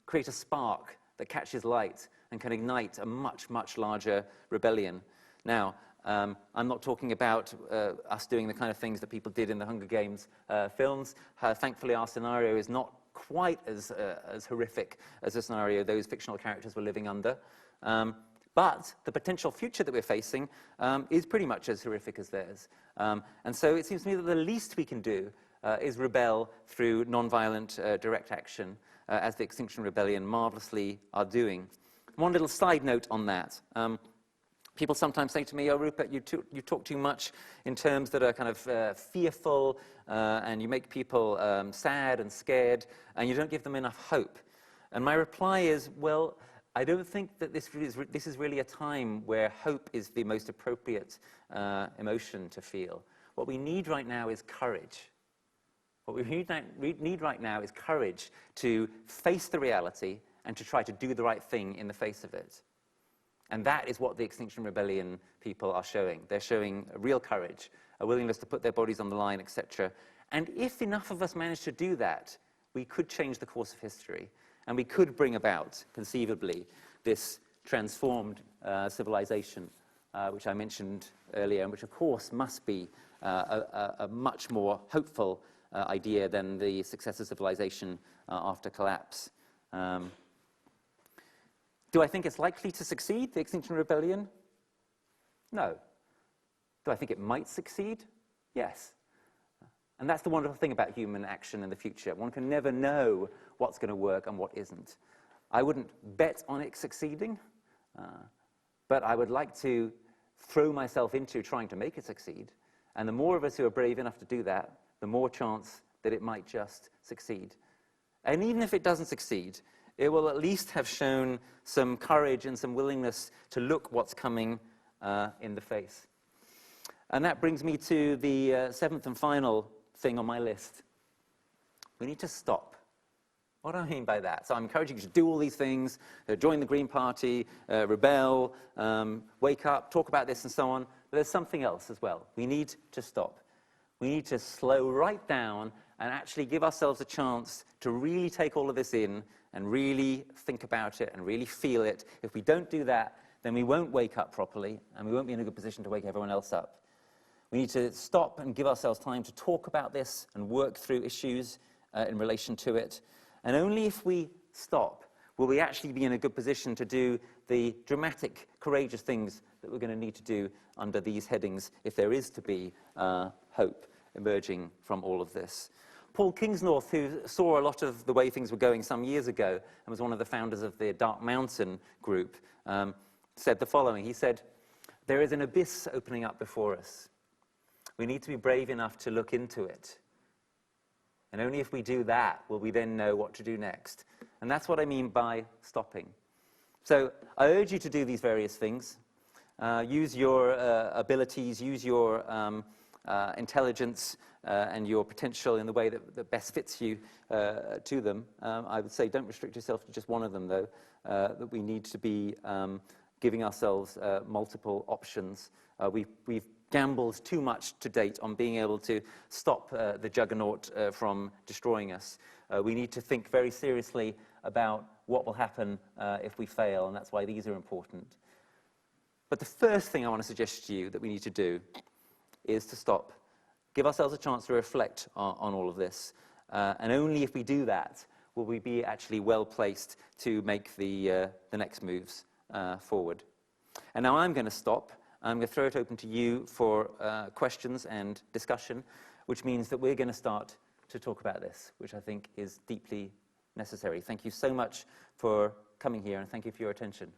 create a spark that catches light and can ignite a much, much larger rebellion. Now, I'm not talking about us doing the kind of things that people did in the Hunger Games films. Thankfully, our scenario is not quite as horrific as the scenario those fictional characters were living under. But the potential future that we're facing is pretty much as horrific as theirs. And so it seems to me that the least we can do is rebel through nonviolent direct action, as the Extinction Rebellion marvelously are doing. One little side note on that. People sometimes say to me, oh, Rupert, you talk too much in terms that are kind of fearful, and you make people sad and scared, and you don't give them enough hope. And my reply is, well, I don't think that this is really a time where hope is the most appropriate emotion to feel. What we need right now is courage. What we need right now is courage to face the reality and to try to do the right thing in the face of it. And that is what the Extinction Rebellion people are showing. They're showing real courage, a willingness to put their bodies on the line, etc. And if enough of us manage to do that, we could change the course of history. And we could bring about, conceivably, this transformed civilization, which I mentioned earlier, and which, of course, must be a much more hopeful idea than the successor civilization after collapse. Do I think it's likely to succeed, the Extinction Rebellion? No. Do I think it might succeed? Yes. And that's the wonderful thing about human action in the future. One can never know what's going to work and what isn't. I wouldn't bet on it succeeding, but I would like to throw myself into trying to make it succeed. And the more of us who are brave enough to do that, the more chance that it might just succeed. And even if it doesn't succeed, it will at least have shown some courage and some willingness to look what's coming in the face. And that brings me to the seventh and final thing on my list. We need to stop. What do I mean by that? So I'm encouraging you to do all these things, join the Green Party, rebel, wake up, talk about this and so on. But there's something else as well. We need to stop. We need to slow right down and actually give ourselves a chance to really take all of this in and really think about it and really feel it. If we don't do that, then we won't wake up properly, and we won't be in a good position to wake everyone else up. We need to stop and give ourselves time to talk about this and work through issues in relation to it. And only if we stop will we actually be in a good position to do the dramatic, courageous things that we're going to need to do under these headings if there is to be hope emerging from all of this. Paul Kingsnorth, who saw a lot of the way things were going some years ago and was one of the founders of the Dark Mountain group, said the following. He said, "There is an abyss opening up before us. We need to be brave enough to look into it. And only if we do that will we then know what to do next." And that's what I mean by stopping. So I urge you to do these various things. Use your abilities, use your intelligence and your potential in the way that best fits you to them. I would say don't restrict yourself to just one of them, though, that we need to be giving ourselves multiple options. We've gambled too much to date on being able to stop the juggernaut from destroying us. We need to think very seriously about what will happen if we fail, and that's why these are important. But the first thing I want to suggest to you that we need to do is to stop. Give ourselves a chance to reflect on all of this. And only if we do that will we be actually well placed to make the next moves forward. And now I'm going to stop. I'm going to throw it open to you for questions and discussion, which means that we're going to start to talk about this, which I think is deeply necessary. Thank you so much for coming here, and thank you for your attention.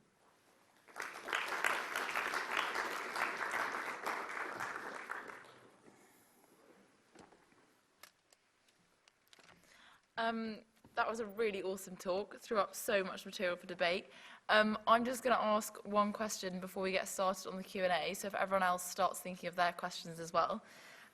That was a really awesome talk. Threw up so much material for debate. I'm just going to ask one question before we get started on the Q&A, so if everyone else starts thinking of their questions as well.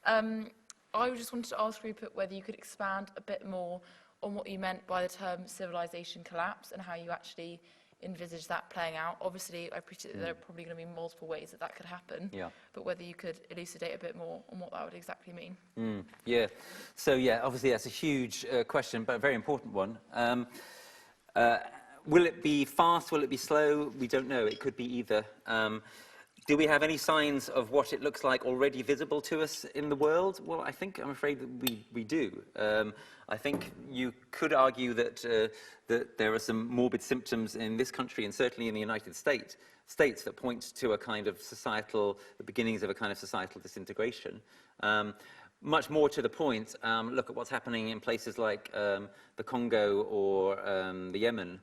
I just wanted to ask Rupert whether you could expand a bit more on what you meant by the term civilization collapse and how you actually envisage that playing out. Obviously, I appreciate that there are probably going to be multiple ways that that could happen, but whether you could elucidate a bit more on what that would exactly mean. Yeah. So, yeah, obviously that's a huge question, but a very important one. Will it be fast? Will it be slow? We don't know. It could be either. Do we have any signs of what it looks like already visible to us in the world? Well, I'm afraid that we do. I think you could argue that there are some morbid symptoms in this country and certainly in the United States that point to a kind of the beginnings of a kind of societal disintegration. Much more to the point, look at what's happening in places like the Congo or the Yemen.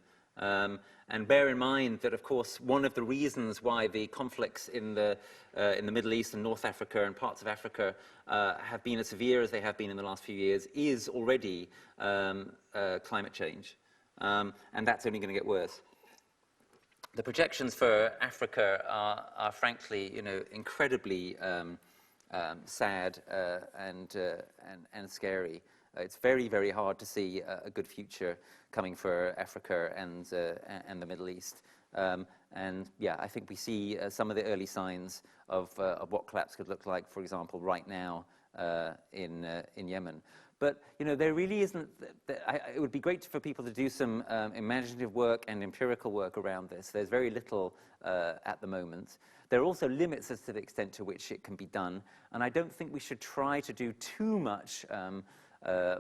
And bear in mind that, of course, one of the reasons why the conflicts in the Middle East and North Africa and parts of Africa have been as severe as they have been in the last few years is already climate change. And that's only going to get worse. The projections for Africa are frankly, incredibly sad and scary. It's very, very hard to see a good future coming for Africa and the Middle East. And yeah, I think we see some of the early signs of what collapse could look like, for example, right now in Yemen. But there really isn't. It would be great for people to do some imaginative work and empirical work around this. There's very little at the moment. There are also limits as to the extent to which it can be done, and I don't think we should try to do too much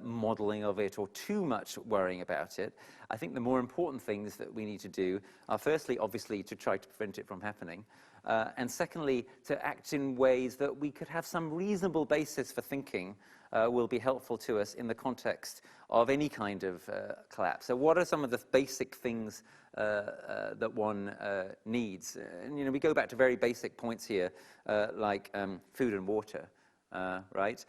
modeling of it or too much worrying about it. I think the more important things that we need to do are firstly, obviously, to try to prevent it from happening, and secondly, to act in ways that we could have some reasonable basis for thinking will be helpful to us in the context of any kind of collapse. So what are some of the basic things that one needs? And, we go back to very basic points here, like food and water, right?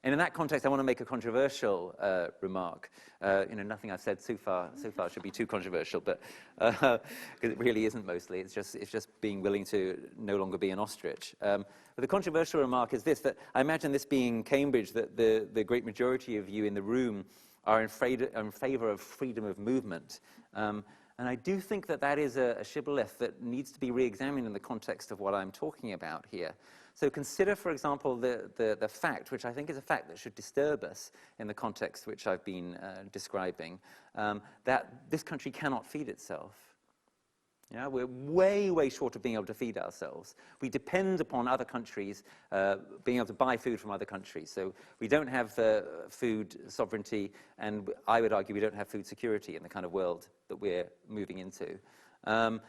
And in that context, I want to make a controversial remark. Nothing I've said so far should be too controversial, but because it really isn't mostly. It's just being willing to no longer be an ostrich. But the controversial remark is this: that I imagine this being Cambridge, that the great majority of you in the room are in favor of freedom of movement. And I do think that that is a shibboleth that needs to be re-examined in the context of what I'm talking about here. So consider, for example, the fact, which I think is a fact that should disturb us in the context which I've been describing, that this country cannot feed itself. Yeah, we're way, way short of being able to feed ourselves. We depend upon other countries being able to buy food from other countries. So we don't have food sovereignty, and I would argue we don't have food security in the kind of world that we're moving into. And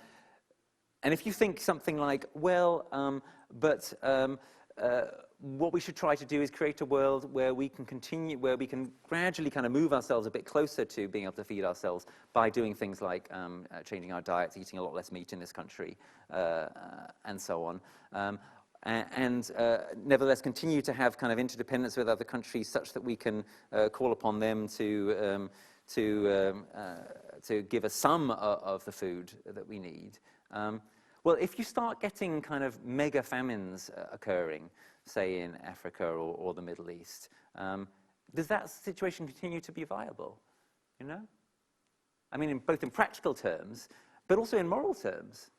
if you think something like, well, what we should try to do is create a world where we can continue, where we can gradually kind of move ourselves a bit closer to being able to feed ourselves by doing things like changing our diets, eating a lot less meat in this country, and so on. Nevertheless continue to have kind of interdependence with other countries such that we can call upon them to give us some of the food that we need. Well, if you start getting kind of mega famines occurring, say in Africa or the Middle East, does that situation continue to be viable? You know? I mean, both in practical terms, but also in moral terms.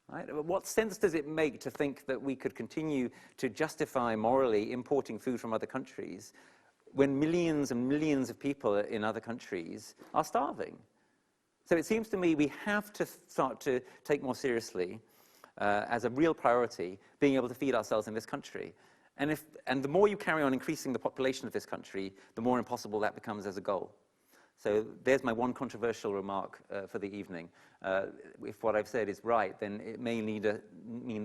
Right? What sense does it make to think that we could continue to justify morally importing food from other countries when millions and millions of people in other countries are starving? So it seems to me we have to start to take more seriously, as a real priority, being able to feed ourselves in this country. And the more you carry on increasing the population of this country, the more impossible that becomes as a goal. So there's my one controversial remark for the evening. If what I've said is right, then it may mean that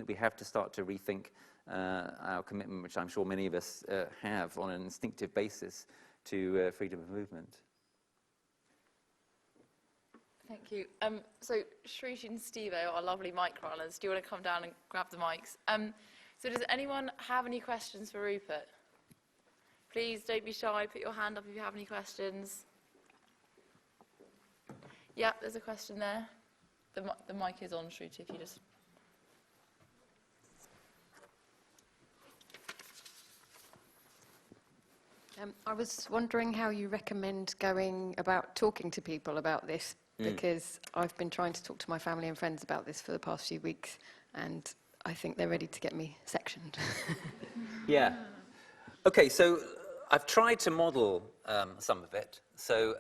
we have to start to rethink our commitment, which I'm sure many of us have on an instinctive basis, to freedom of movement. Thank you. So Shrish and Steve, our lovely mic runners, do you want to come down and grab the mics? So does anyone have any questions for Rupert? Please don't be shy, put your hand up if you have any questions. Yeah, there's a question there. The mic is on, Shruti, if you just... I was wondering how you recommend going about talking to people about this, because I've been trying to talk to my family and friends about this for the past few weeks, and I think they're ready to get me sectioned. Yeah. Okay, so I've tried to model some of it. So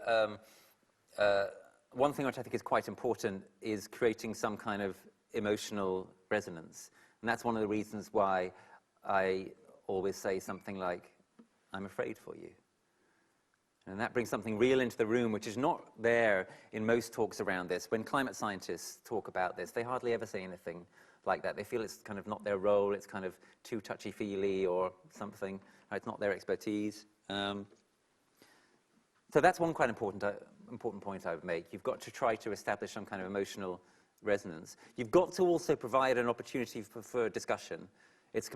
one thing which I think is quite important is creating some kind of emotional resonance. And that's one of the reasons why I always say something like, I'm afraid for you. And that brings something real into the room, which is not there in most talks around this. When climate scientists talk about this, they hardly ever say anything like that. They feel it's kind of not their role, it's kind of too touchy-feely or something. It's not their expertise. So that's one quite important point I would make. You've got to try to establish some kind of emotional resonance. You've got to also provide an opportunity for discussion. It's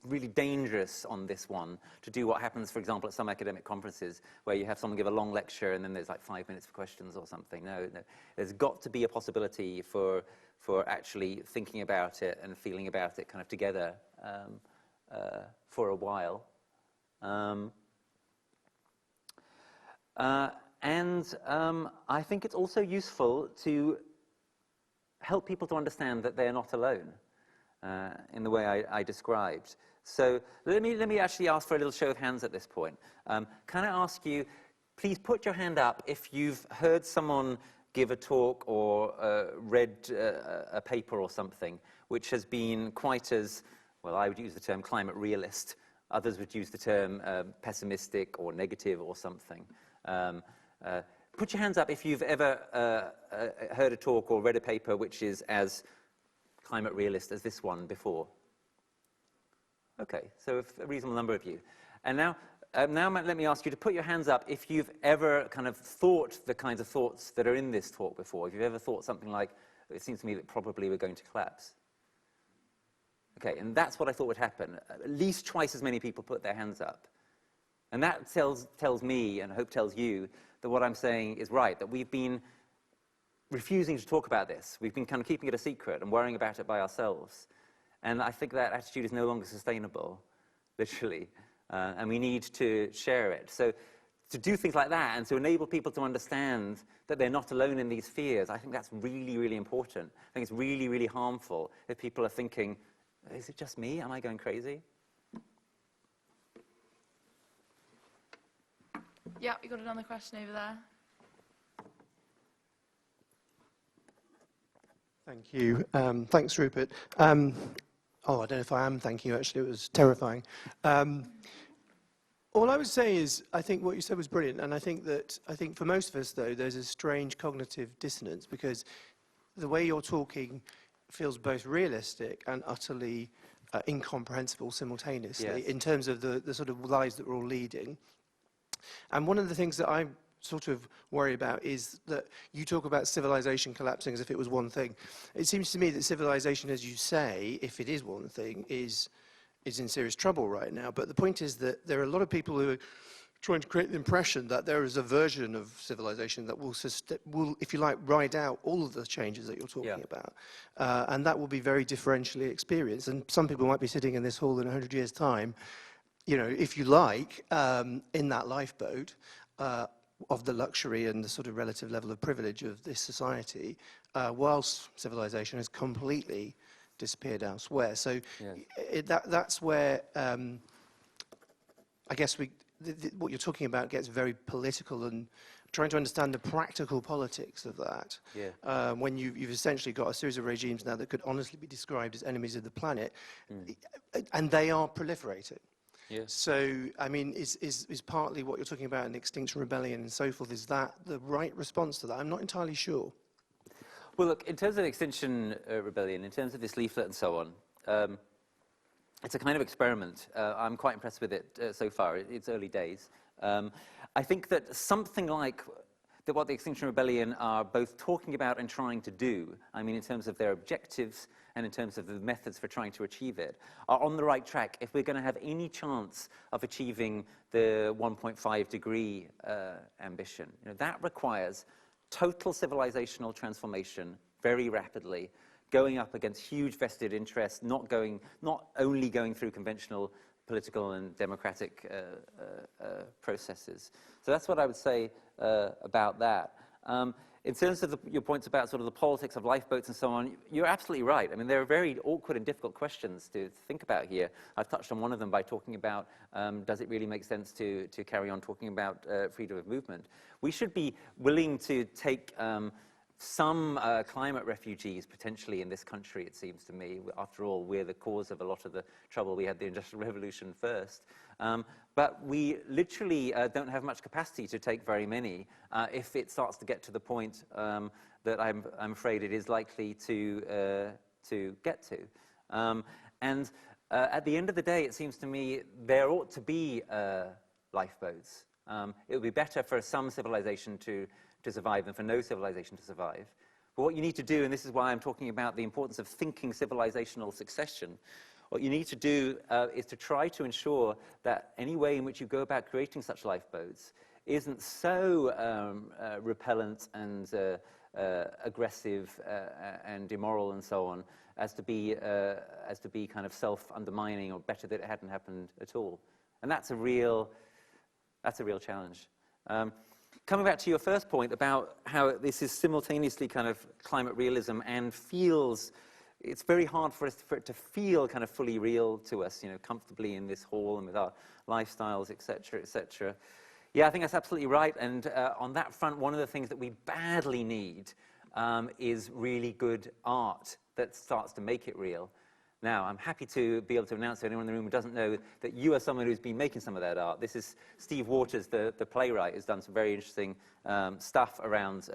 really dangerous on this one to do what happens, for example, at some academic conferences where you have someone give a long lecture and then there's like 5 minutes for questions or something. No. There's got to be a possibility for actually thinking about it and feeling about it kind of together for a while. I think it's also useful to help people to understand that they're not alone. In the way I described. So let me actually ask for a little show of hands at this point. Can I ask you, please put your hand up if you've heard someone give a talk or read a paper or something which has been quite as, well, I would use the term climate realist. Others would use the term pessimistic or negative or something. Put your hands up if you've ever heard a talk or read a paper which is as climate realist as this one before. Okay, so a reasonable number of you. And now let me ask you to put your hands up if you've ever kind of thought the kinds of thoughts that are in this talk before. If you've ever thought something like, it seems to me that probably we're going to collapse. Okay, and that's what I thought would happen. At least twice as many people put their hands up. And that tells me, and I hope tells you, that what I'm saying is right, that we've been refusing to talk about this. We've been kind of keeping it a secret and worrying about it by ourselves. And I think that attitude is no longer sustainable, literally. And we need to share it. So to do things like that and to enable people to understand that they're not alone in these fears, I think that's really, really important. I think it's really, really harmful if people are thinking, is it just me? Am I going crazy? Yeah, we got another question over there. Thank you. Thanks, Rupert. Oh, I don't know if I am thanking you, actually. It was terrifying. All I would say is, I think what you said was brilliant, and I think for most of us, though, there's a strange cognitive dissonance, because the way you're talking feels both realistic and utterly incomprehensible simultaneously, Yes. in terms of the sort of lives that we're all leading. And one of the things that I sort of worry about is that you talk about civilization collapsing as if it was one thing. It seems to me that civilization, as you say, if it is one thing, is in serious trouble right now. But the point is that there are a lot of people who are trying to create the impression that there is a version of civilization that will, if you like, ride out all of the changes that you're talking about. And that will be very differentially experienced. And some people might be sitting in this hall in 100 years' time, you know, if you like, in that lifeboat of the luxury and the sort of relative level of privilege of this society, whilst civilization has completely disappeared elsewhere. So that's where I guess what you're talking about gets very political, and trying to understand the practical politics of that. When you've essentially got a series of regimes now that could honestly be described as enemies of the planet, and they are proliferating. So, I mean, is partly what you're talking about in Extinction Rebellion and so forth, is that the right response to that? I'm not entirely sure. Well, look, in terms of Extinction Rebellion, in terms of this leaflet and so on, it's a kind of experiment. I'm quite impressed with it so far. It's early days. I think that something like what the Extinction Rebellion are both talking about and trying to do, I mean, in terms of their objectives and in terms of the methods for trying to achieve it, are on the right track if we're going to have any chance of achieving the 1.5 degree ambition. You know, that requires total civilizational transformation very rapidly, going up against huge vested interests, not only going through conventional political and democratic processes. So that's what I would say about that. In terms of your points about sort of the politics of lifeboats and so on, you're absolutely right. I mean, there are very awkward and difficult questions to think about here. I've touched on one of them by talking about, does it really make sense to carry on talking about freedom of movement? We should be willing to take some climate refugees potentially in this country, it seems to me. After all, we're the cause of a lot of the trouble. We had the Industrial Revolution first. But we literally don't have much capacity to take very many if it starts to get to the point that I'm afraid it is likely to get to. And at the end of the day, it seems to me there ought to be lifeboats. It would be better for some civilization to survive than for no civilization to survive. But what you need to do, and this is why I'm talking about the importance of thinking civilizational succession, what you need to do is to try to ensure that any way in which you go about creating such lifeboats isn't so repellent and aggressive and immoral and so on as to be kind of self-undermining, or better that it hadn't happened at all. And that's a real challenge. Coming back to your first point about how this is simultaneously kind of climate realism and feels, it's very hard for it to feel kind of fully real to us, you know, comfortably in this hall and with our lifestyles, et cetera, et cetera. Yeah, I think that's absolutely right. And on that front, one of the things that we badly need is really good art that starts to make it real. Now, I'm happy to be able to announce to anyone in the room who doesn't know that you are someone who's been making some of that art. This is Steve Waters, the playwright, who's done some very interesting stuff around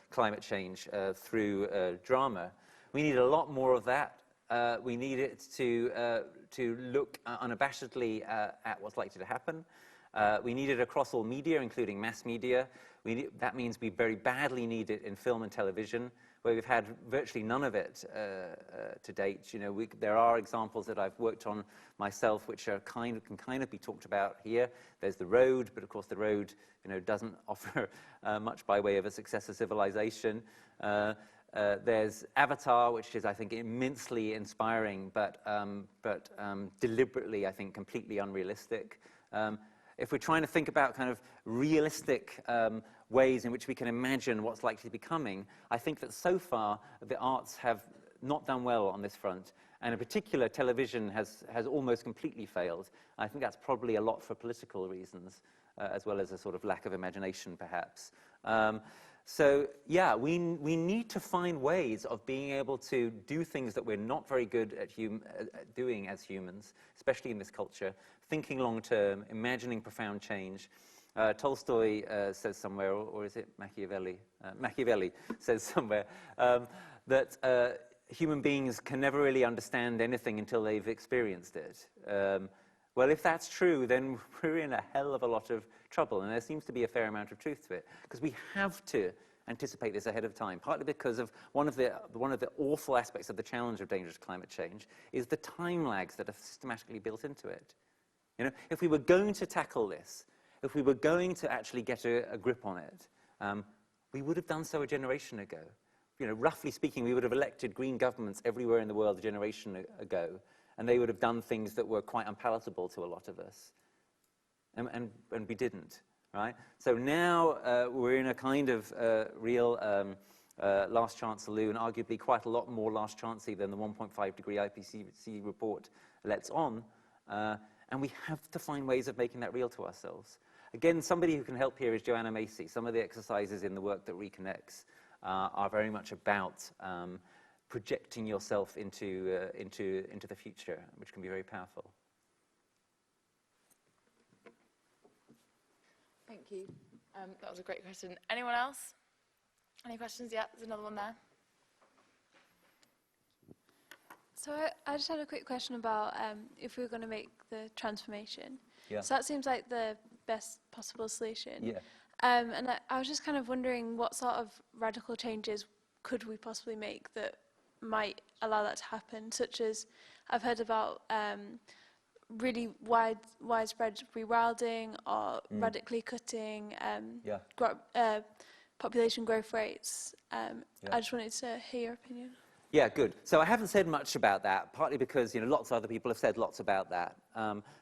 climate change through drama. We need a lot more of that. We need it to look unabashedly at what's likely to happen. We need it across all media, including mass media. That means we very badly need it in film and television, where we've had virtually none of it to date. You know, there are examples that I've worked on myself, which are can kind of be talked about here. There's The Road, but of course The Road, you know, doesn't offer much by way of a successor civilization. There's Avatar, which is, I think, immensely inspiring, but deliberately, I think, completely unrealistic. if we're trying to think about kind of realistic ways in which we can imagine what's likely to be coming, I think that so far the arts have not done well on this front, and in particular television has almost completely failed. I think that's probably a lot for political reasons, as well as a sort of lack of imagination, perhaps. So yeah, we need to find ways of being able to do things that we're not very good at doing as humans, especially in this culture, thinking long term, imagining profound change. Tolstoy says somewhere, or is it Machiavelli? Machiavelli says somewhere that human beings can never really understand anything until they've experienced it. Well, if that's true, then we're in a hell of a lot of trouble, and there seems to be a fair amount of truth to it, because we have to anticipate this ahead of time, partly because of one of the awful aspects of the challenge of dangerous climate change is the time lags that are systematically built into it. You know, if we were going to tackle this, if we were going to actually get a grip on it, we would have done so a generation ago. You know, roughly speaking, we would have elected green governments everywhere in the world a generation ago, and they would have done things that were quite unpalatable to a lot of us. And we didn't, right? So now we're in a kind of real last chance saloon, arguably quite a lot more last chancey than the 1.5 degree IPCC report lets on, and we have to find ways of making that real to ourselves. Again, somebody who can help here is Joanna Macy. Some of the exercises in the work that reconnects are very much about projecting yourself into the future, which can be very powerful. Thank you. That was a great question. Anyone else? Any questions? Yeah, there's another one there. So I just had a quick question about if we were going to make the transformation. Yeah. So that seems like the best possible solution. Yeah. And I was just kind of wondering what sort of radical changes could we possibly make that might allow that to happen, such as I've heard about really widespread rewilding or radically cutting population growth rates. I just wanted to hear your opinion. Yeah, good. So I haven't said much about that, partly because lots of other people have said lots about that.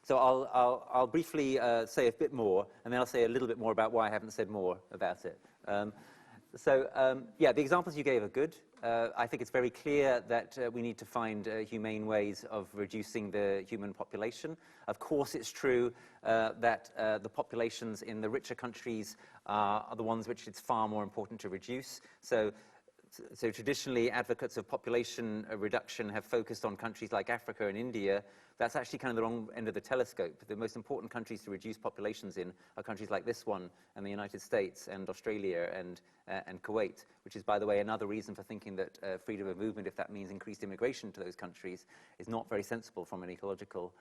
So I'll briefly say a bit more, and then I'll say a little bit more about why I haven't said more about it. Yeah, the examples you gave are good. I think it's very clear that we need to find humane ways of reducing the human population. Of course, it's true that the populations in the richer countries are the ones which it's far more important to reduce. So traditionally, advocates of population reduction have focused on countries like Africa and India. That's actually kind of the wrong end of the telescope. The most important countries to reduce populations in are countries like this one, and the United States, and Australia, and Kuwait, which is, by the way, another reason for thinking that freedom of movement, if that means increased immigration to those countries, is not very sensible from an ecological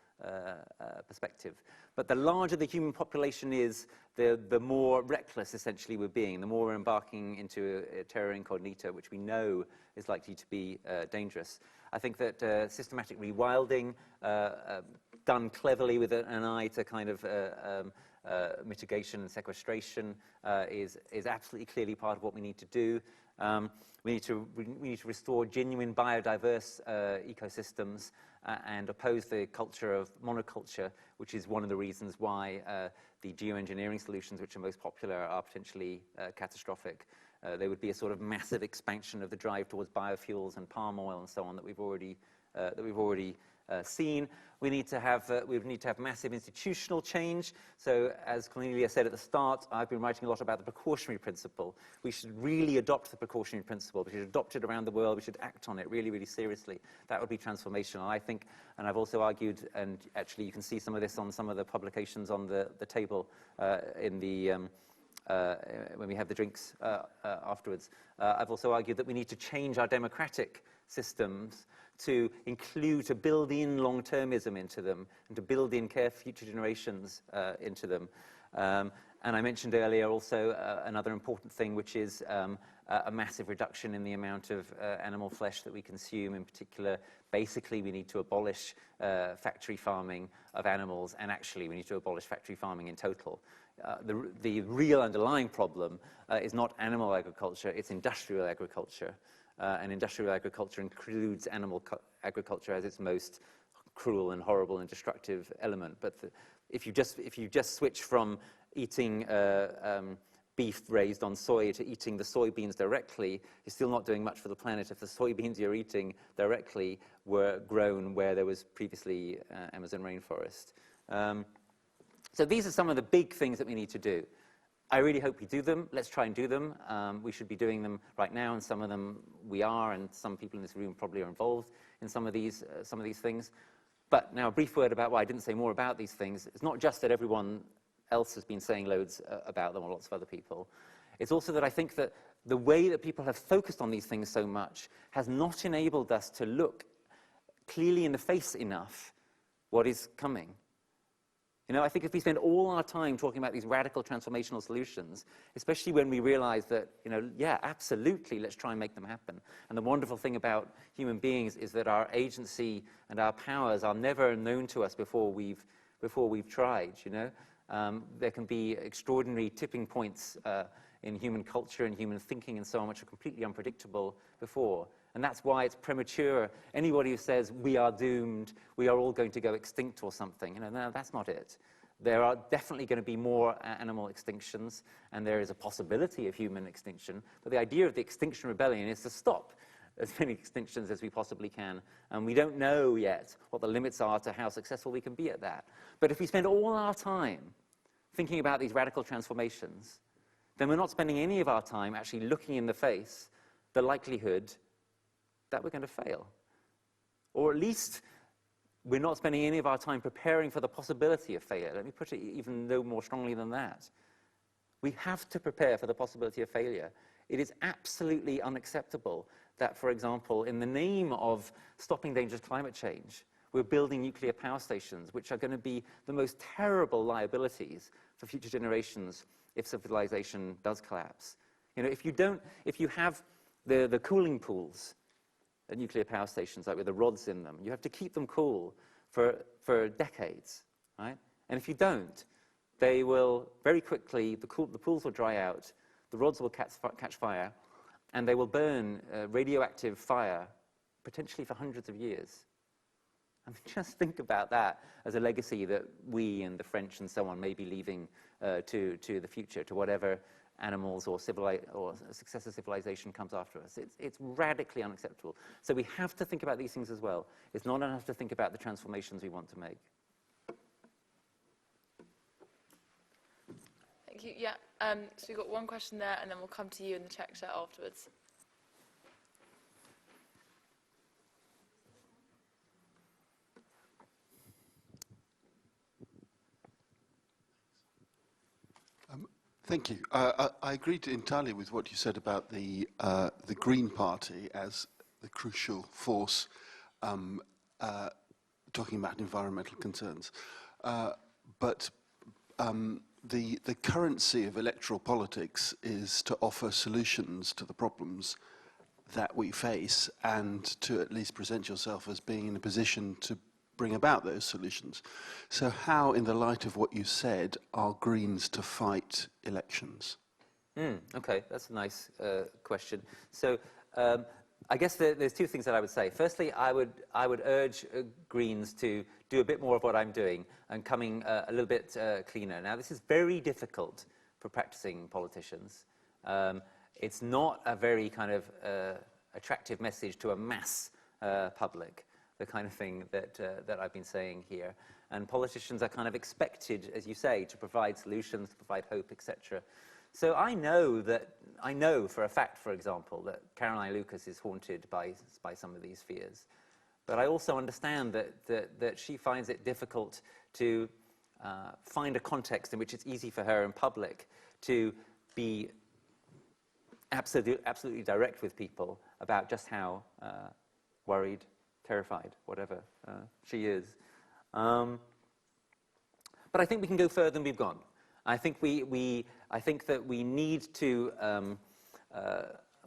perspective. But the larger the human population is, the more reckless, essentially, we're being, the more we're embarking into a terra incognita, which we know is likely to be dangerous. I think that systematic rewilding, done cleverly with an eye to kind of mitigation and sequestration, is absolutely clearly part of what we need to do. We need to restore genuine biodiverse ecosystems and oppose the culture of monoculture, which is one of the reasons why the geoengineering solutions which are most popular are potentially catastrophic. There would be a sort of massive expansion of the drive towards biofuels and palm oil and so on that we've already seen. We need to have massive institutional change. So, as Cornelia said at the start, I've been writing a lot about the precautionary principle. We should really adopt the precautionary principle. We should adopt it around the world. We should act on it really, really seriously. That would be transformational, I think. And I've also argued, and actually you can see some of this on some of the publications on the table in the when we have the drinks afterwards. I've also argued that we need to change our democratic systems to build in long-termism into them, and to build in care for future generations into them. And I mentioned earlier also another important thing, which is a massive reduction in the amount of animal flesh that we consume. In particular, basically, we need to abolish factory farming of animals, and actually we need to abolish factory farming in total. The real underlying problem is not animal agriculture, it's industrial agriculture. And industrial agriculture includes animal agriculture as its most cruel and horrible and destructive element. But if you just switch from eating beef raised on soy to eating the soybeans directly, you're still not doing much for the planet if the soybeans you're eating directly were grown where there was previously Amazon rainforest. So these are some of the big things that we need to do. I really hope we do them. Let's try and do them. We should be doing them right now, and some of them we are, and some people in this room probably are involved in some of these things. But now a brief word about why I didn't say more about these things. It's not just that everyone else has been saying loads about them, or lots of other people. It's also that I think that the way that people have focused on these things so much has not enabled us to look clearly in the face enough what is coming. You know, I think if we spend all our time talking about these radical transformational solutions, especially when we realize that, you know, yeah, absolutely, let's try and make them happen. And the wonderful thing about human beings is that our agency and our powers are never known to us before we've tried, you know. There can be extraordinary tipping points in human culture and human thinking and so on, which are completely unpredictable before. And that's why it's premature. Anybody who says we are doomed, we are all going to go extinct or something, you know, no, that's not it. There are definitely going to be more animal extinctions, and there is a possibility of human extinction. But the idea of the Extinction Rebellion is to stop as many extinctions as we possibly can. And we don't know yet what the limits are to how successful we can be at that. But if we spend all our time thinking about these radical transformations, then we're not spending any of our time actually looking in the face the likelihood that we're going to fail. Or at least we're not spending any of our time preparing for the possibility of failure. Let me put it even no more strongly than that. We have to prepare for the possibility of failure. It is absolutely unacceptable that, for example, in the name of stopping dangerous climate change, we're building nuclear power stations, which are going to be the most terrible liabilities for future generations if civilization does collapse. You know, if you have the cooling pools at nuclear power stations, like with the rods in them, you have to keep them cool for decades, right? And if you don't, they will very quickly, the pools will dry out, the rods will catch fire, and they will burn radioactive fire, potentially for hundreds of years. I mean, just think about that as a legacy that we and the French and so on may be leaving to the future, to whatever animals or successor civilization comes after us. It's radically unacceptable. So we have to think about these things as well. It's not enough to think about the transformations we want to make. Thank you. Yeah. So we've got one question there, and then we'll come to you in the check chat afterwards. Thank you. I agreed entirely with what you said about the Green Party as the crucial force talking about environmental concerns. But the currency of electoral politics is to offer solutions to the problems that we face and to at least present yourself as being in a position to bring about those solutions. So how, in the light of what you said, are Greens to fight elections? Okay, that's a nice question. So I guess there's two things that I would say. Firstly, I would urge Greens to do a bit more of what I'm doing and coming a little bit cleaner. Now, this is very difficult for practicing politicians. It's not a very kind of attractive message to a mass public, the kind of thing that I've been saying here. And politicians are kind of expected, as you say, to provide solutions, to provide hope, etc. So I know for a fact, for example, that Caroline Lucas is haunted by some of these fears. But I also understand that she finds it difficult to find a context in which it's easy for her in public to be absolutely direct with people about just how worried, terrified, whatever she is. But I think we can go further than we've gone. I think I think that we need to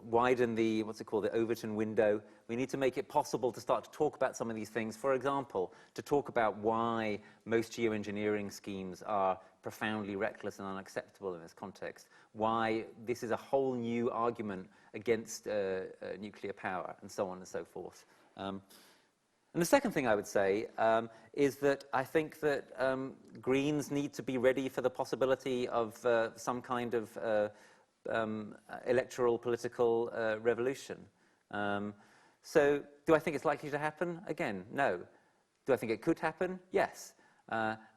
widen the, the Overton window. We need to make it possible to start to talk about some of these things. For example, to talk about why most geoengineering schemes are profoundly reckless and unacceptable in this context. Why this is a whole new argument against nuclear power, and so on and so forth. And the second thing I would say is that I think that Greens need to be ready for the possibility of some kind of electoral political revolution. So do I think it's likely to happen? Again, no. Do I think it could happen? Yes.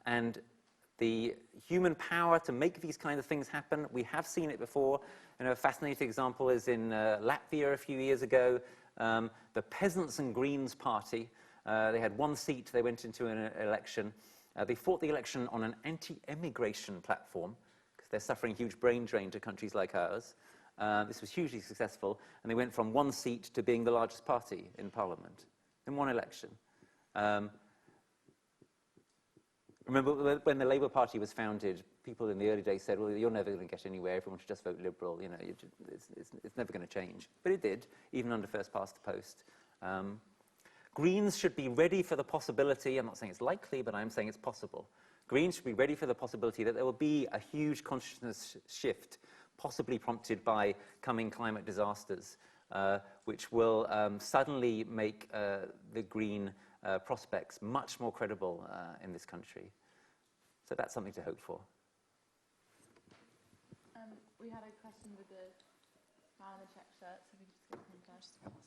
And the human power to make these kind of things happen, we have seen it before. You know, a fascinating example is in Latvia a few years ago. The Peasants and Greens Party, they had one seat, they went into an election. They fought the election on an anti-emigration platform, because they're suffering huge brain drain to countries like ours. This was hugely successful, and they went from one seat to being the largest party in Parliament in one election. Remember when the Labour Party was founded, people in the early days said, well, you're never going to get anywhere, everyone should just vote Liberal, you know, it's never going to change. But it did, even under first past the post. Greens should be ready for the possibility, I'm not saying it's likely, but I'm saying it's possible. Greens should be ready for the possibility that there will be a huge consciousness shift, possibly prompted by coming climate disasters, which will suddenly make the green prospects much more credible in this country. So that's something to hope for. We had a question with the man in the check shirt, so we can just get him down just a minute.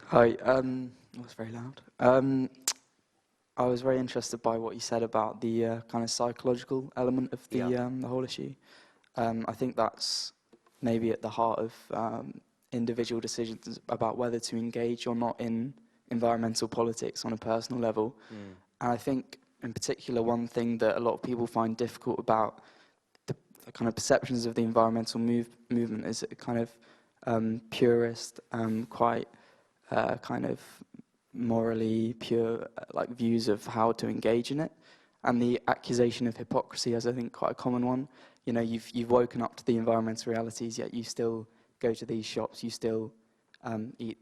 Hi, that was very loud. I was very interested by what you said about the kind of psychological element of the whole issue. I think that's maybe at the heart of individual decisions about whether to engage or not in environmental politics on a personal level. And I think, in particular, one thing that a lot of people find difficult about the kind of perceptions of the environmental movement is a kind of purist, quite kind of morally pure like views of how to engage in it, and the accusation of hypocrisy is, I think, quite a common one. You know, you've woken up to the environmental realities, yet you still go to these shops, you still eat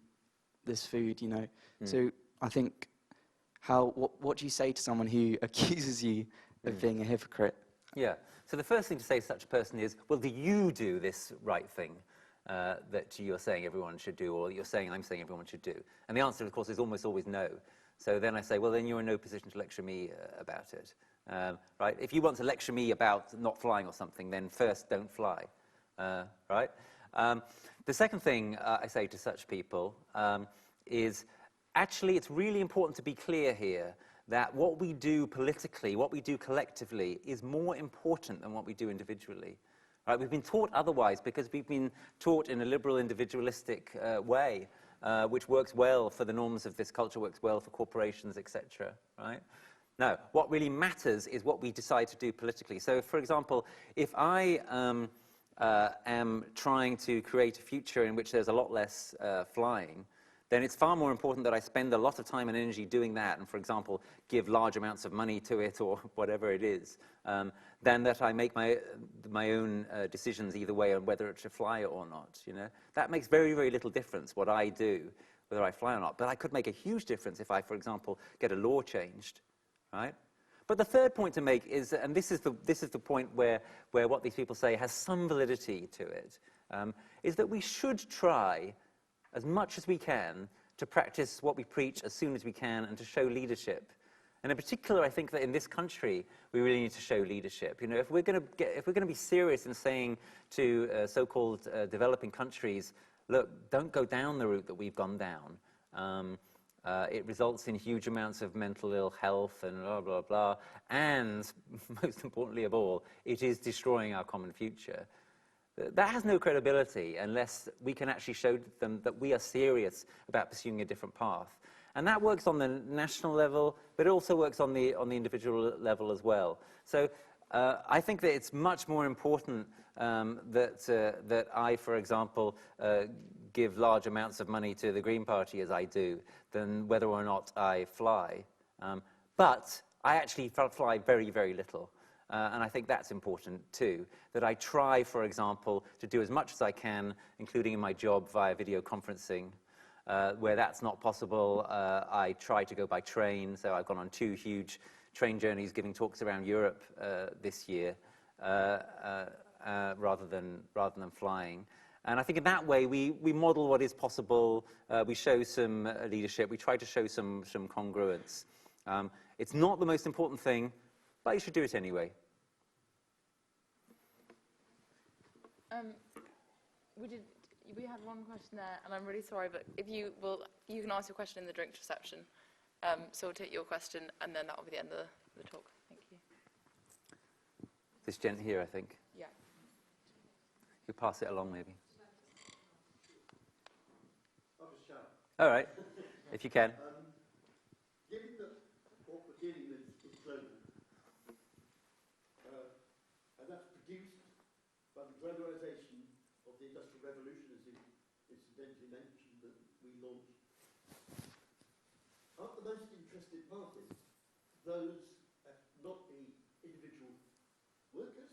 this food. You know, so I think what do you say to someone who accuses you of being a hypocrite? Yeah. So the first thing to say to such a person is, well, do you do this right thing that you're saying everyone should do, or you're saying I'm saying everyone should do? And the answer, of course, is almost always no. So then I say, well, then you're in no position to lecture me about it. Right? If you want to lecture me about not flying or something, then first don't fly. Right? The second thing I say to such people is, actually, it's really important to be clear here that what we do politically, what we do collectively, is more important than what we do individually. Right? We've been taught otherwise because we've been taught in a liberal individualistic way, which works well for the norms of this culture, works well for corporations, etc. Right? Now, what really matters is what we decide to do politically. So, for example, if I am trying to create a future in which there's a lot less flying, then it's far more important that I spend a lot of time and energy doing that and, for example, give large amounts of money to it or whatever it is, than that I make my own decisions either way on whether to fly or not. You know, that makes very, very little difference what I do, whether I fly or not. But I could make a huge difference if I, for example, get a law changed, right? But the third point to make is, and this is the point where what these people say has some validity to it, is that we should try as much as we can to practice what we preach as soon as we can and to show leadership. And in particular, I think that in this country, we really need to show leadership. You know, if we're going to be serious in saying to so-called developing countries, look, don't go down the route that we've gone down. It results in huge amounts of mental ill health and blah, blah, blah. And most importantly of all, it is destroying our common future. That has no credibility unless we can actually show them that we are serious about pursuing a different path. And that works on the national level, but it also works on the individual level as well. So I think that it's much more important that I, for example, give large amounts of money to the Green Party as I do, than whether or not I fly. But I actually fly very, very little. And I think that's important too, that I try, for example, to do as much as I can, including in my job via video conferencing. Where that's not possible, I try to go by train. So I've gone on 2 huge train journeys giving talks around Europe this year. rather than flying. And I think in that way, we model what is possible. We show some leadership. We try to show some congruence. It's not the most important thing, but you should do it anyway. We had one question there, and I'm really sorry, but if you can ask your question in the drinks reception. So we'll take your question, and then that will be the end of the talk. Thank you. This gent here, I think. Yeah. You pass it along, maybe. All right, if you can. Given that what we're dealing with is global, and that's produced by the globalization of the Industrial Revolution, as you incidentally mentioned, that we launched, aren't the most interested parties those not the individual workers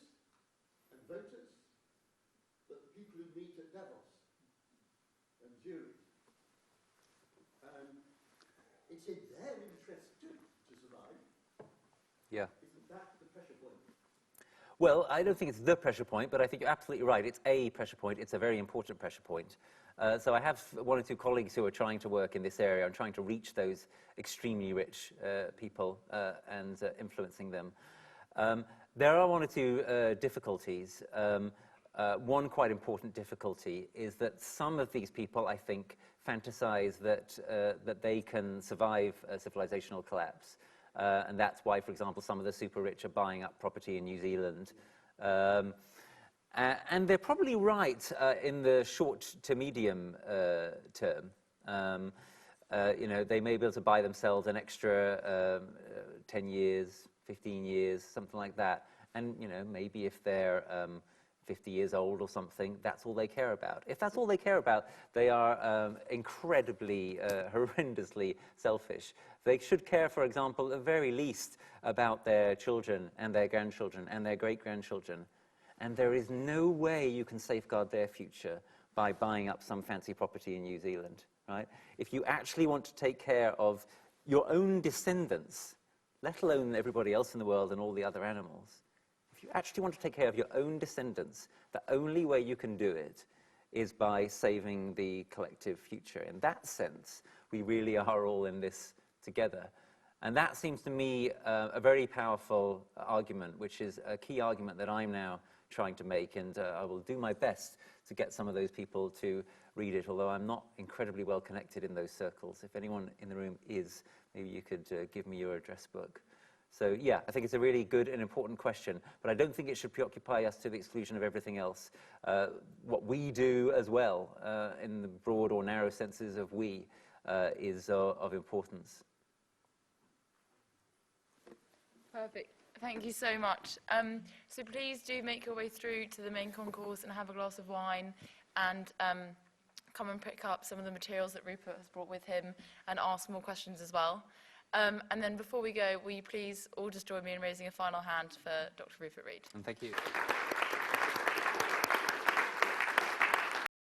and voters, but the people who meet at Davos and Zurich? And it's in their interest too to survive. Yeah. Isn't that the pressure point? Well, I don't think it's the pressure point, but I think you're absolutely right. It's a pressure point. It's a very important pressure point. So I have one or two colleagues who are trying to work in this area and trying to reach those extremely rich people and influencing them. There are one or two difficulties. One quite important difficulty is that some of these people, I think, fantasize that they can survive a civilizational collapse. And that's why, for example, some of the super rich are buying up property in New Zealand. And they're probably right in the short to medium term. They may be able to buy themselves an extra 10 years, 15 years, something like that. And, maybe if they're 50 years old or something, that's all they care about. If that's all they care about, they are incredibly, horrendously selfish. They should care, for example, at the very least, about their children and their grandchildren and their great-grandchildren. And there is no way you can safeguard their future by buying up some fancy property in New Zealand, right? If you actually want to take care of your own descendants, let alone everybody else in the world and all the other animals, if you actually want to take care of your own descendants, the only way you can do it is by saving the collective future. In that sense, we really are all in this together. And that seems to me a very powerful argument, which is a key argument that I'm now trying to make, and I will do my best to get some of those people to read it, although I'm not incredibly well connected in those circles. If anyone in the room is, maybe you could give me your address book. So yeah, I think it's a really good and important question, but I don't think it should preoccupy us to the exclusion of everything else. What we do as well, in the broad or narrow senses of we, is of importance. Perfect. Thank you so much. So please do make your way through to the main concourse and have a glass of wine, and come and pick up some of the materials that Rupert has brought with him and ask more questions as well. And then before we go, will you please all just join me in raising a final hand for Dr. Rupert Read? And thank you.